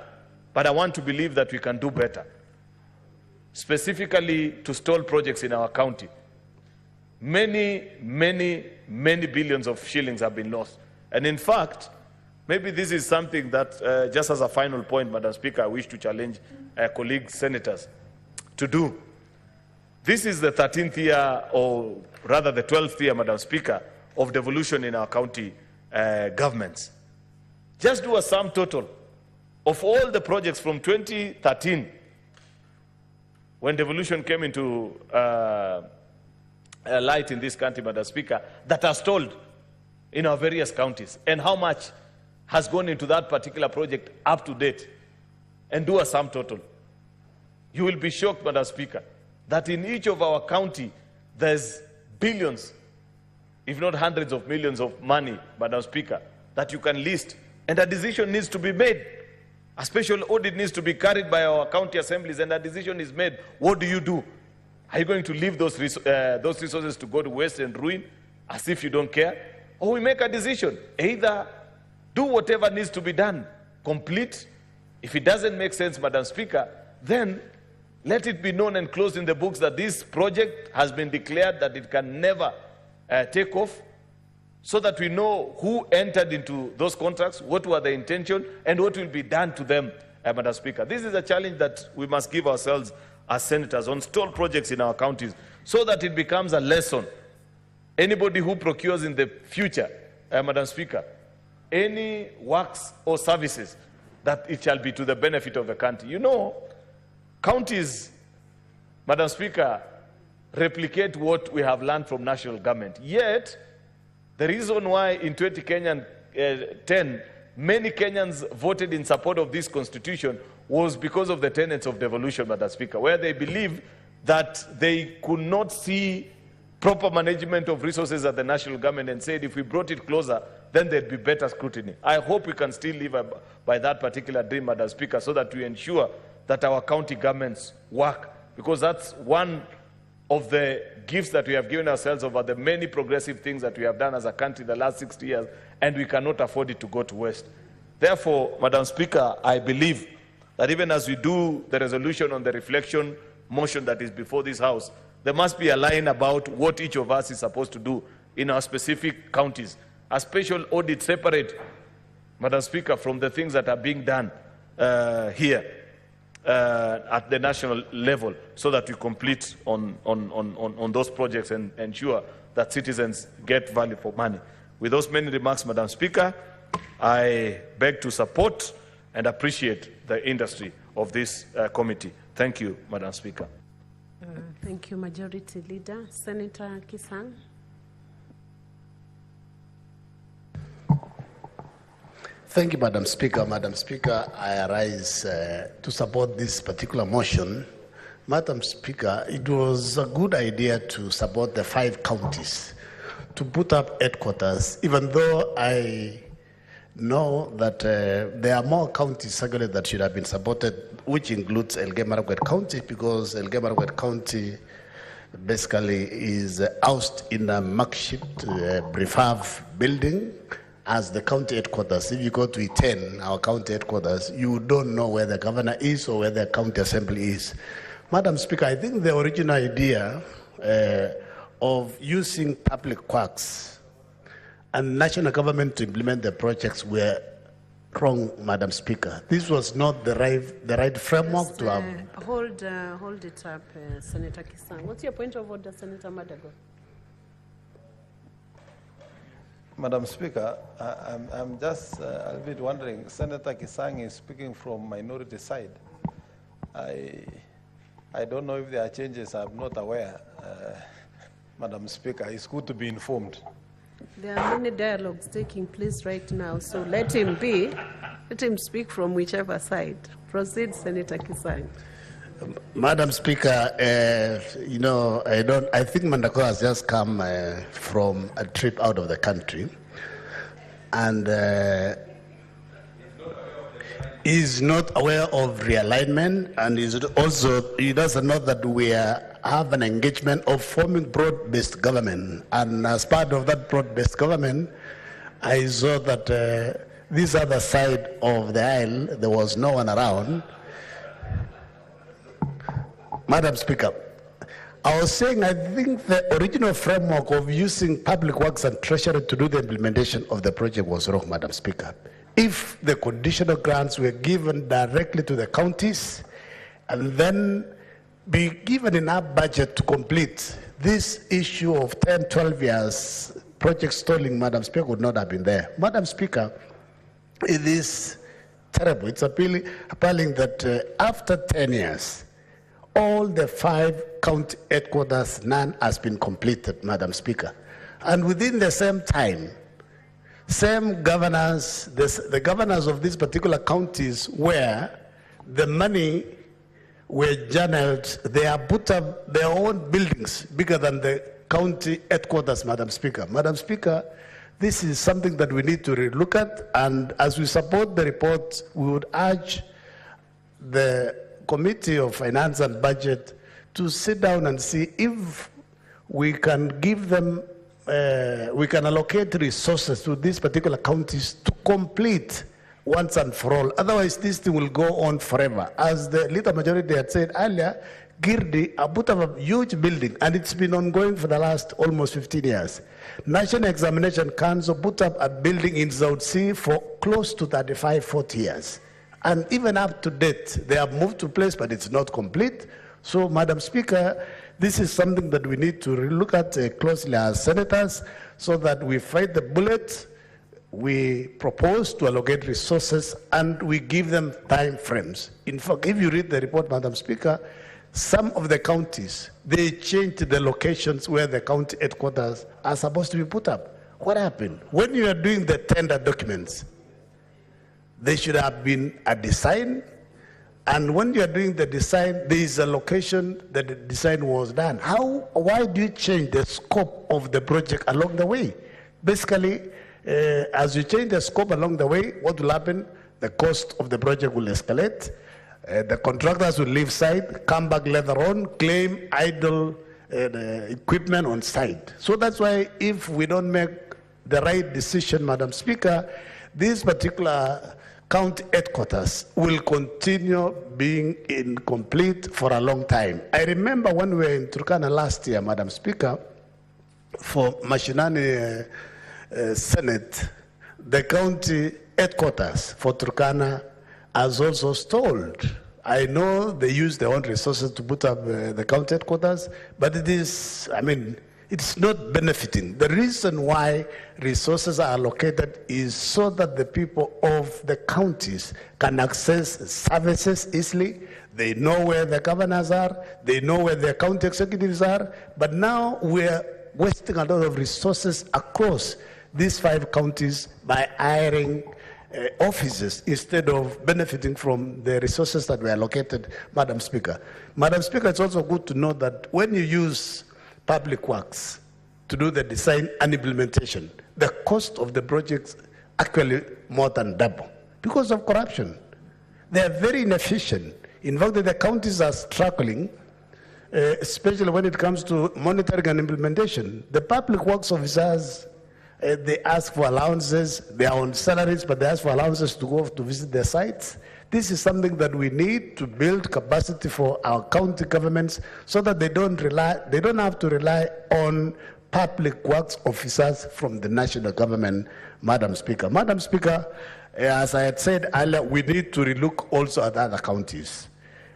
but I want to believe that we can do better, specifically to stall projects in our county. Many billions of shillings have been lost. And in fact, maybe this is something that, just as a final point, Madam Speaker, I wish to challenge colleague senators to do. This is the 13th year, or rather the 12th year, Madam Speaker, of devolution in our county governments. Just do a sum total of all the projects from 2013, when devolution came into light in this country, Madam Speaker, that are stalled in our various counties, and how much has gone into that particular project up to date, and do a sum total. You will be shocked, Madam Speaker, that in each of our county, there's billions, if not hundreds of millions of money, Madam Speaker, that you can list, and a decision needs to be made. A special audit needs to be carried by our county assemblies, and a decision is made. What do you do? Are you going to leave those resources to go to waste and ruin, as if you don't care? Or we make a decision, either do whatever needs to be done, complete. If it doesn't make sense, Madam Speaker, then let it be known and closed in the books that this project has been declared that it can never take off, so that we know who entered into those contracts, what were the intention, and what will be done to them, Madam Speaker. This is a challenge that we must give ourselves as senators on stalled projects in our counties, so that it becomes a lesson. Anybody who procures in the future, Madam Speaker, any works or services, that it shall be to the benefit of the country. You know, counties, Madam Speaker, replicate what we have learned from national government. Yet, the reason why in 2010, many Kenyans voted in support of this constitution was because of the tenets of devolution, Madam Speaker, where they believe that they could not see proper management of resources at the national government, and said if we brought it closer, then there'd be better scrutiny. I hope we can still live by that particular dream, Madam Speaker, so that we ensure that our county governments work, because that's one of the gifts that we have given ourselves over the many progressive things that we have done as a country the last 60 years, and we cannot afford it to go to waste. Therefore, Madam Speaker, I believe that even as we do the resolution on the reflection motion that is before this House, there must be a line about what each of us is supposed to do in our specific counties. A special audit separate, Madam Speaker, from the things that are being done here at the national level, so that we complete on those projects and ensure that citizens get value for money. With those many remarks, Madam Speaker, I beg to support and appreciate the industry of this committee. Thank you, Madam Speaker. Thank you, Majority Leader. Senator Kisang. Thank you, Madam Speaker. Madam Speaker, I arise to support this particular motion. Madam Speaker, it was a good idea to support the 5 counties to put up headquarters, even though I know that there are more counties actually that should have been supported, which includes Elgeyo-Marakwet County, because Elgeyo-Marakwet County basically is housed in a makeshift prefab building as the county headquarters. If you go to Iten, our county headquarters, you don't know where the governor is or where the county assembly is. Madam Speaker, I think the original idea of using public works and national government to implement the projects were wrong, Madam Speaker. This was not the right framework to have. Hold it up, Senator Kisang. What's your point of order, Senator Madago? Madam Speaker, I'm just a bit wondering, Senator Kisang is speaking from minority side. I don't know if there are changes. I'm not aware. Madam Speaker, it's good to be informed. There are many dialogues taking place right now, so let him speak from whichever side. Proceed, Senator Kisang. Madam Speaker, I think Mandako has just come from a trip out of the country, and is not aware of realignment, and he doesn't know that we have an engagement of forming broad-based government. And as part of that broad-based government, I saw that this other side of the aisle, there was no one around. Madam Speaker, I was saying I think the original framework of using Public Works and Treasury to do the implementation of the project was wrong, Madam Speaker. If the conditional grants were given directly to the counties and then be given enough budget to complete, this issue of 10, 12 years project stalling, Madam Speaker, would not have been there. Madam Speaker, it is terrible. It's appalling that after 10 years, all the 5 county headquarters, none has been completed, Madam Speaker. And within the same time, same governors, the governors of these particular counties where the money were channeled, they have put up their own buildings bigger than the county headquarters, Madam Speaker. Madam Speaker, this is something that we need to relook at, and as we support the report, we would urge the Committee of Finance and Budget to sit down and see if we can give them, we can allocate resources to these particular counties to complete once and for all. Otherwise, this thing will go on forever. As the leader majority had said earlier, Girdi put up a huge building, and it's been ongoing for the last almost 15 years. National Examination Council put up a building in South Sea for close to 35, 40 years. And even up to date, they have moved to place, but it's not complete. So, Madam Speaker, this is something that we need to look at closely as senators, so that we fight the bullet, we propose to allocate resources, and we give them time frames. In fact, if you read the report, Madam Speaker, some of the counties, they changed the locations where the county headquarters are supposed to be put up. What happened? When you are doing the tender documents, there should have been a design, and when you are doing the design, there is a location that the design was done. Why do you change the scope of the project along the way? Basically, as you change the scope along the way, what will happen? The cost of the project will escalate. The contractors will leave site, come back later on, claim idle equipment on site. So that's why if we don't make the right decision, Madam Speaker, this particular county headquarters will continue being incomplete for a long time. I remember when we were in Turkana last year, Madam Speaker, for Mashinani Senate, the county headquarters for Turkana has also stalled. I know they use their own resources to put up the county headquarters, but it is, it's not benefiting. The reason why resources are allocated is so that the people of the counties can access services easily. They know where the governors are, they know where the county executives are, but now we're wasting a lot of resources across these 5 counties by hiring offices instead of benefiting from the resources that were allocated, Madam Speaker. Madam Speaker, it's also good to know that when you use Public Works to do the design and implementation, the cost of the projects actually more than double because of corruption. They are very inefficient. In fact, the counties are struggling, especially when it comes to monitoring and implementation. The Public Works officers, they ask for allowances. They are on salaries, but they ask for allowances to go to visit their sites. This is something that we need to build capacity for our county governments so that they don't have to rely on Public Works officers from the national government, Madam Speaker. Madam Speaker, as I had said earlier, we need to relook also at other counties.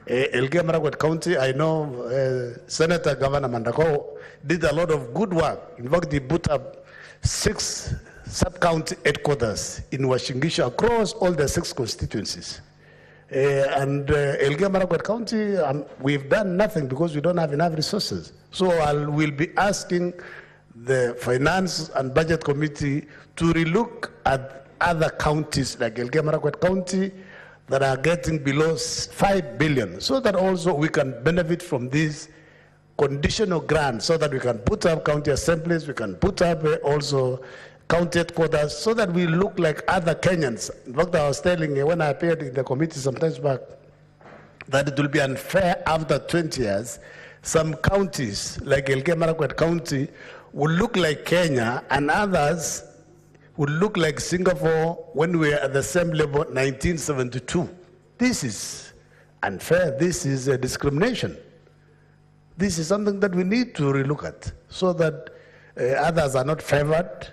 Elgeyo Marakwet County, I know Senator Governor Mandako did a lot of good work. In fact, he put up 6 sub-county headquarters in Washingishu across all the 6 constituencies. Elgeyo Marakwet County, we've done nothing because we don't have enough resources. So we'll be asking the Finance and Budget Committee to relook at other counties like Elgeyo Marakwet County that are getting below 5 billion, so that also we can benefit from these conditional grants, so that we can put up county assemblies, we can put up also county headquarters, so that we look like other Kenyans. In fact, I was telling you when I appeared in the committee sometimes back that it will be unfair after 20 years, some counties like Elgeyo Marakwet County will look like Kenya and others will look like Singapore when we were at the same level 1972. This is unfair. This is a discrimination. This is something that we need to relook at so that others are not favored.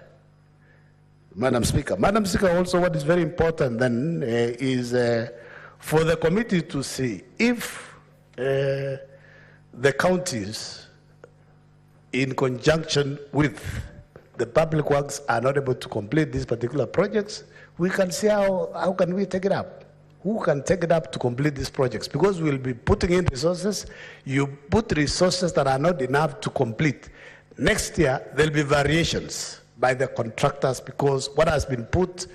Madam Speaker. Madam Speaker, also what is very important then is for the committee to see if the counties in conjunction with the public works are not able to complete these particular projects, we can see how can we take it up. Who can take it up to complete these projects? Because we'll be putting in resources. You put resources that are not enough to complete. Next year, there'll be variations by the contractors because what has been put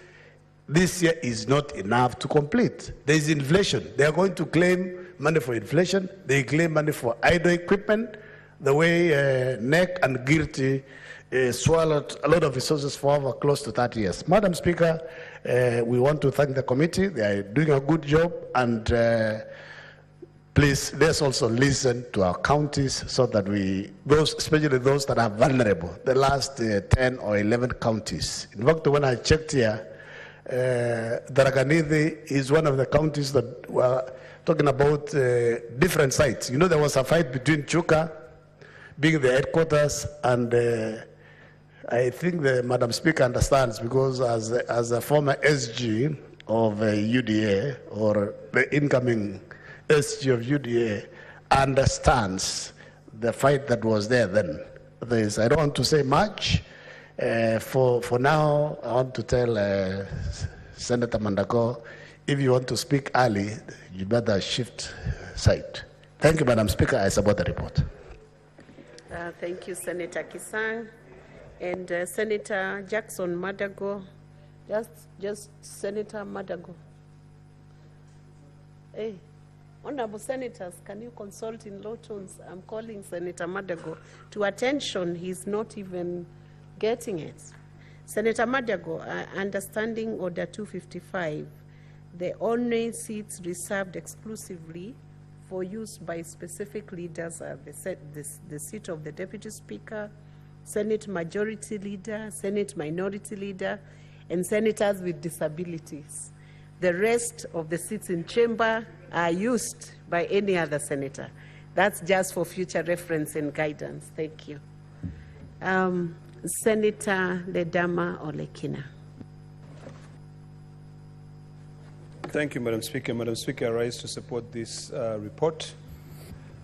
this year is not enough to complete. There is inflation. They are going to claim money for inflation. They claim money for idle equipment, the way NEC and GIRTI swallowed a lot of resources for over close to 30 years. Madam Speaker, we want to thank the committee. They are doing a good job, and please, let's also listen to our counties so that especially those that are vulnerable, the last 10 or 11 counties. In fact, when I checked here, Tharaka-Nithi is one of the counties that were talking about different sites. You know, there was a fight between Chuka being the headquarters and I think Madam Speaker understands because as a former SG of UDA or the incoming SG of UDA understands the fight that was there then. I don't want to say much. For now, I want to tell Senator Mandako, if you want to speak early, you better shift side. Thank you, Madam Speaker. I support the report. Thank you, Senator Kisang. And Senator Jackson Madago, just Senator Madago. Hey, honorable senators, can you consult in low tones? I'm calling Senator Madago to attention. He's not even getting it. Senator Madago, understanding Order 255, the only seats reserved exclusively for use by specific leaders are the seat of the Deputy Speaker, Senate Majority Leader, Senate Minority Leader, and senators with disabilities. The rest of the seats in chamber are used by any other senator. That's just for future reference and guidance. Thank you. Senator Ledama Olekina. Thank you, Madam Speaker. Madam Speaker, I rise to support this report.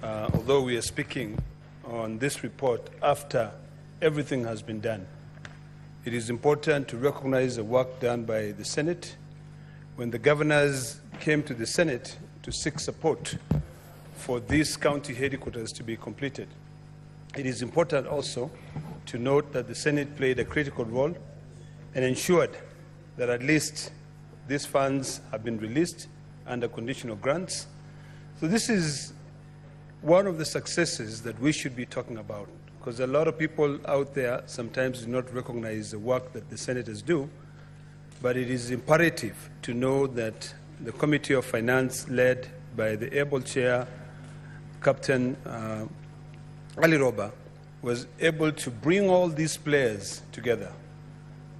Although we are speaking on this report after everything has been done, it is important to recognize the work done by the Senate. When the governors came to the Senate to seek support for these county headquarters to be completed, it is important also to note that the Senate played a critical role and ensured that at least these funds have been released under conditional grants. So this is one of the successes that we should be talking about, because a lot of people out there sometimes do not recognize the work that the senators do, but it is imperative to know that the Committee of Finance, led by the able chair, Captain Ali Roba, was able to bring all these players together,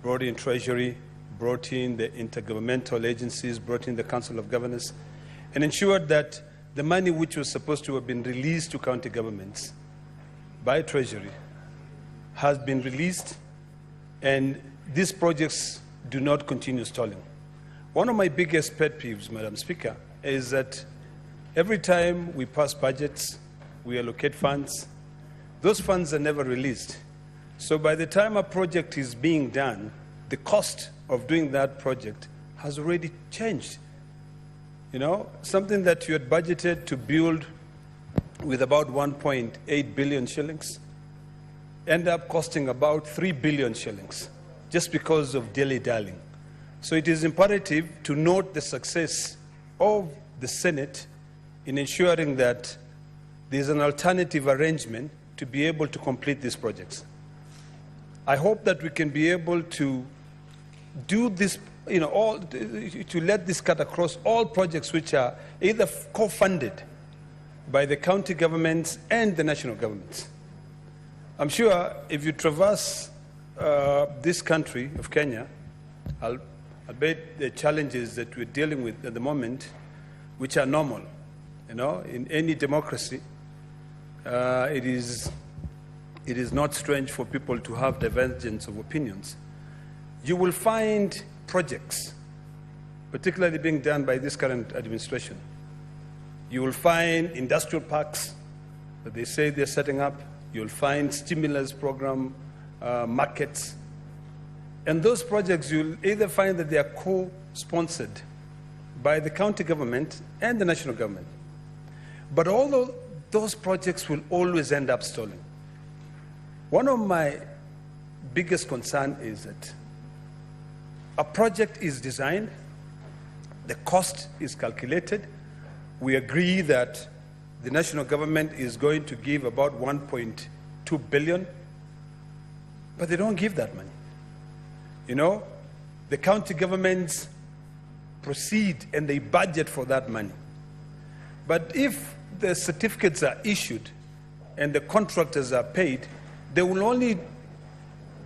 brought in Treasury, brought in the intergovernmental agencies, brought in the Council of Governors, and ensured that the money which was supposed to have been released to county governments by Treasury has been released, and these projects do not continue stalling. One of my biggest pet peeves, Madam Speaker, is that every time we pass budgets, we allocate funds, those funds are never released. So by the time a project is being done, the cost of doing that project has already changed. You know, something that you had budgeted to build with about 1.8 billion shillings end up costing about 3 billion shillings just because of dilly-dallying. So it is imperative to note the success of the Senate in ensuring that there's an alternative arrangement to be able to complete these projects. I hope that we can be able to do this, you know, to let this cut across all projects which are either co-funded by the county governments and the national governments. I'm sure if you traverse this country of Kenya, I'll bet the challenges that we're dealing with at the moment, which are normal. You know, in any democracy, it is not strange for people to have divergence of opinions. You will find projects, particularly being done by this current administration. You will find industrial parks that they say they're setting up. You'll find stimulus program markets. And those projects, you'll either find that they are co-sponsored by the county government and the national government. But all those projects will always end up stalling. One of my biggest concerns is that a project is designed, the cost is calculated, we agree that the national government is going to give about 1.2 billion, but they don't give that money. You know, the county governments proceed and they budget for that money. But if the certificates are issued and the contractors are paid, they will only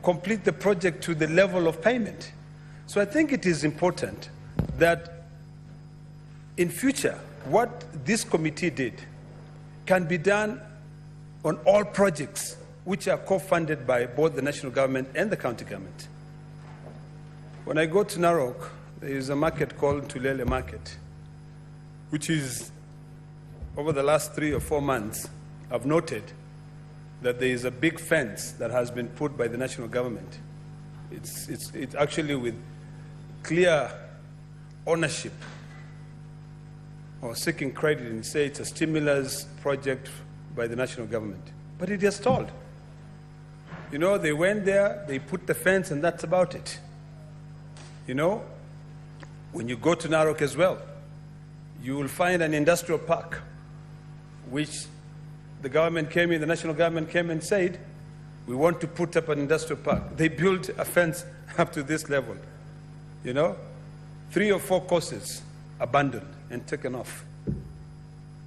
complete the project to the level of payment. So I think it is important that in future, what this committee did can be done on all projects which are co-funded by both the national government and the county government. When I go to Narok, there is a market called Tulele Market, which is, over the last 3 or 4 months, I've noted that there is a big fence that has been put by the national government. It's actually with clear ownership or seeking credit and say it's a stimulus project by the national government. But it is stalled. You know, they went there, they put the fence, and that's about it. You know, when you go to Narok as well, you will find an industrial park, which the government came in, the national government came and said, we want to put up an industrial park. They built a fence up to this level. You know, 3 or 4 courses abandoned and taken off.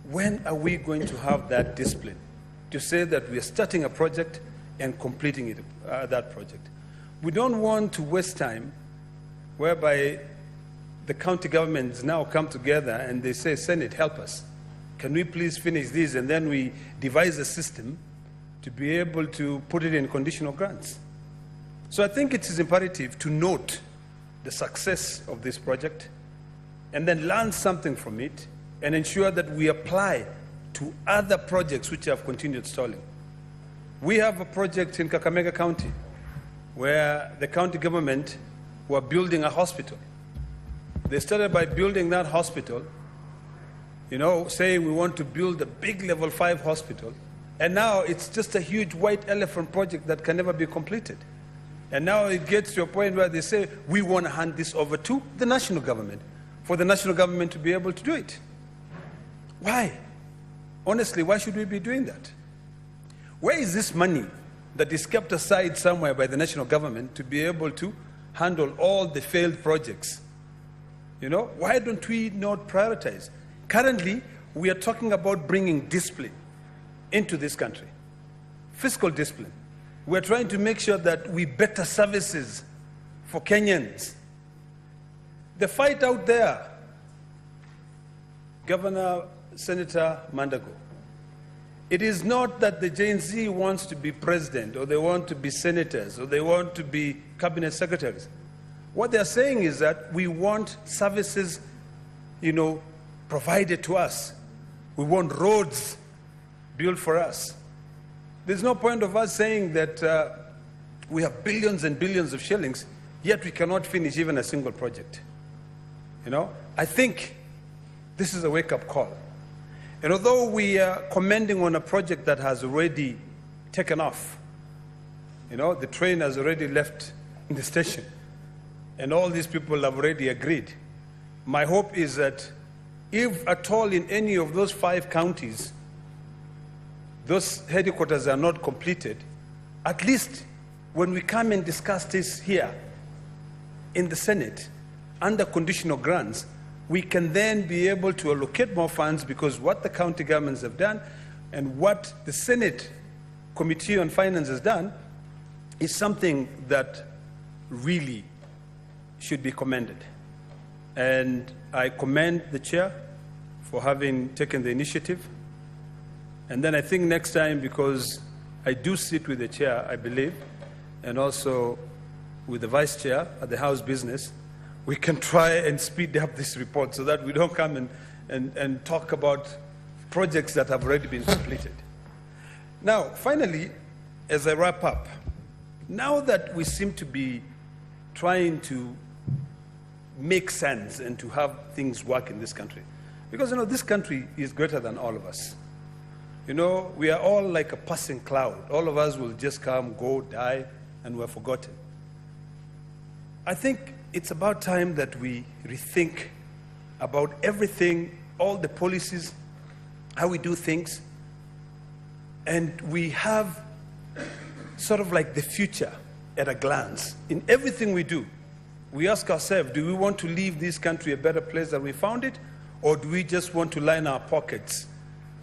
When are we going to have that discipline to say that we are starting a project and completing it, that project? We don't want to waste time whereby the county governments now come together and they say, Senate, help us. Can we please finish this? And then we devise a system to be able to put it in conditional grants. So I think it is imperative to note the success of this project and then learn something from it and ensure that we apply to other projects which have continued stalling. We have a project in Kakamega County where the county government were building a hospital. They started by building that hospital, you know, saying we want to build a big level 5 hospital, and now it's just a huge white elephant project that can never be completed. And now it gets to a point where they say, we want to hand this over to the national government, for the national government to be able to do it. Why? Honestly, why should we be doing that? Where is this money that is kept aside somewhere by the national government to be able to handle all the failed projects? You know, why don't we not prioritize? Currently, we are talking about bringing discipline into this country, fiscal discipline. We're trying to make sure that we better services for Kenyans. The fight out there, Governor, Senator Mandago, it is not that the Gen Z wants to be president or they want to be senators or they want to be cabinet secretaries. What they're saying is that we want services, you know, provided to us. We want roads built for us. There's no point of us saying that we have billions and billions of shillings, yet we cannot finish even a single project. You know, I think This is a wake-up call. And although we are commending on a project that has already taken off, the train has already left the station, and all these people have already agreed. My hope is that if at all in any of those 5 counties, those headquarters are not completed, at least when we come and discuss this here in the Senate under conditional grants, we can then be able to allocate more funds, because what the county governments have done and what the Senate Committee on Finance has done is something that really should be commended. And I commend the chair for having taken the initiative. And then I think next time, because I do sit with the chair, I believe, and also with the vice chair at the House Business, we can try and speed up this report so that we don't come and talk about projects that have already been completed. Now, finally, as I wrap up, now that we seem to be trying to make sense and to have things work in this country, because this country is greater than all of us. We are all like a passing cloud. All of us will just come, go, die, and we're forgotten. I think it's about time that we rethink about everything, all the policies, how we do things, and we have sort of like the future at a glance. In everything we do, we ask ourselves, do we want to leave this country a better place than we found it, or do we just want to line our pockets,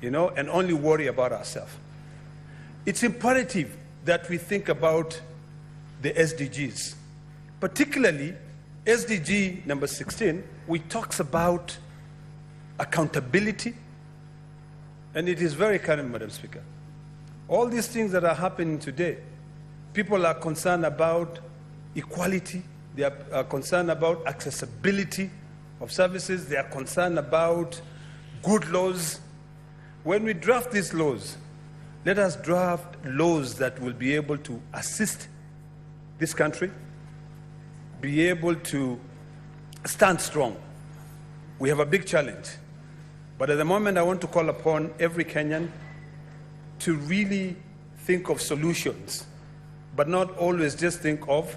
and only worry about ourselves? It's imperative that we think about the SDGs, particularly SDG number 16, which talks about accountability, and it is very current, Madam Speaker. All these things that are happening today, people are concerned about equality, they are concerned about accessibility of services, they are concerned about good laws. When we draft these laws, let us draft laws that will be able to assist this country, be able to stand strong. We have a big challenge. But at the moment, I want to call upon every Kenyan to really think of solutions, but not always just think of,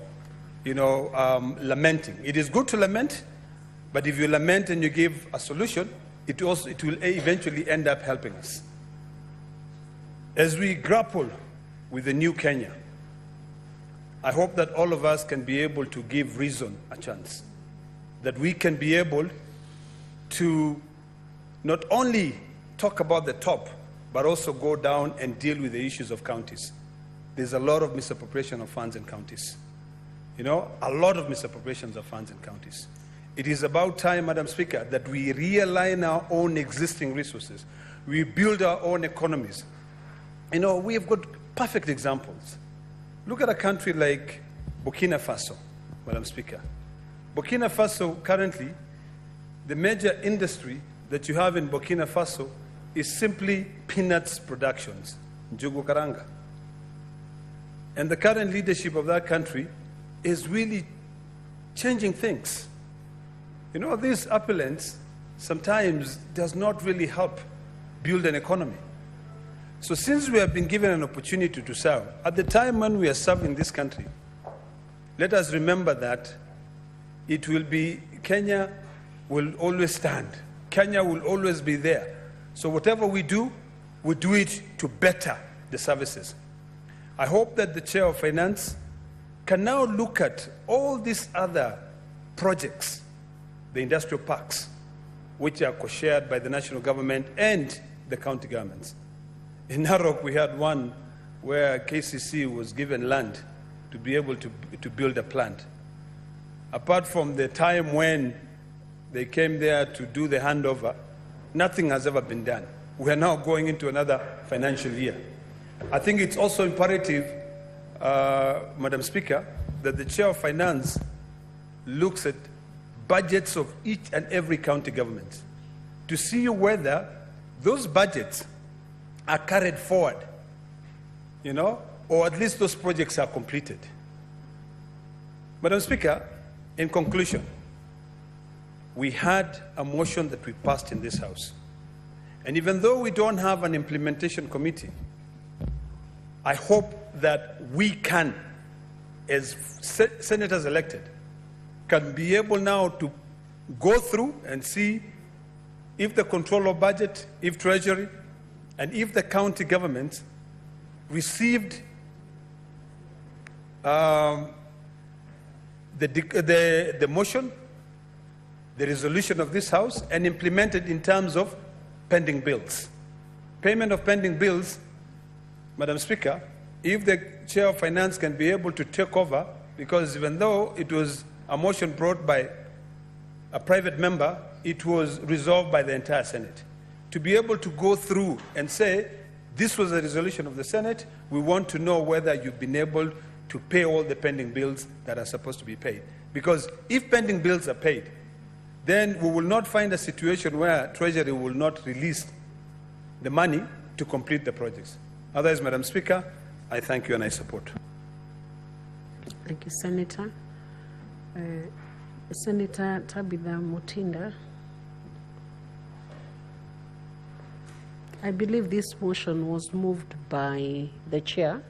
lamenting. It is good to lament, but if you lament and you give a solution, it will eventually end up helping us. As we grapple with the new Kenya, I hope that all of us can be able to give reason a chance, that we can be able to not only talk about the top, but also go down and deal with the issues of counties. There's a lot of misappropriation of funds in counties. A lot of misappropriations of funds in counties. It is about time, Madam Speaker, that we realign our own existing resources. We build our own economies. We have got perfect examples. Look at a country like Burkina Faso, Madam Speaker. Burkina Faso currently, the major industry that you have in Burkina Faso is simply peanuts productions, njugu karanga. And the current leadership of that country is really changing things. These appellants sometimes does not really help build an economy. So since we have been given an opportunity to serve, at the time when we are serving this country, let us remember that it will be, Kenya will always stand. Kenya will always be there. So whatever we do it to better the services. I hope that the Chair of Finance can now look at all these other projects, the industrial parks, which are co-shared by the national government and the county governments. In Narok, we had one where KCC was given land to be able to build a plant. Apart from the time when they came there to do the handover, nothing has ever been done. We are now going into another financial year. I think it's also imperative, Madam Speaker, that the Chair of Finance looks at budgets of each and every county government to see whether those budgets are carried forward, or at least those projects are completed. Madam Speaker, in conclusion, we had a motion that we passed in this House. And even though we don't have an implementation committee, I hope that we can, as senators elected, can be able now to go through and see if the control of budget, if Treasury, and if the county government received the motion, the resolution of this House, and implemented in terms of pending bills. Payment of pending bills, Madam Speaker, if the Chair of Finance can be able to take over, because even though it was a motion brought by a private member, it was resolved by the entire Senate. To be able to go through and say, this was a resolution of the Senate, we want to know whether you've been able to pay all the pending bills that are supposed to be paid. Because if pending bills are paid, then we will not find a situation where Treasury will not release the money to complete the projects. Otherwise, Madam Speaker, I thank you and I support. Thank you, Senator. Senator Tabitha Mutinda. I believe this motion was moved by the chair.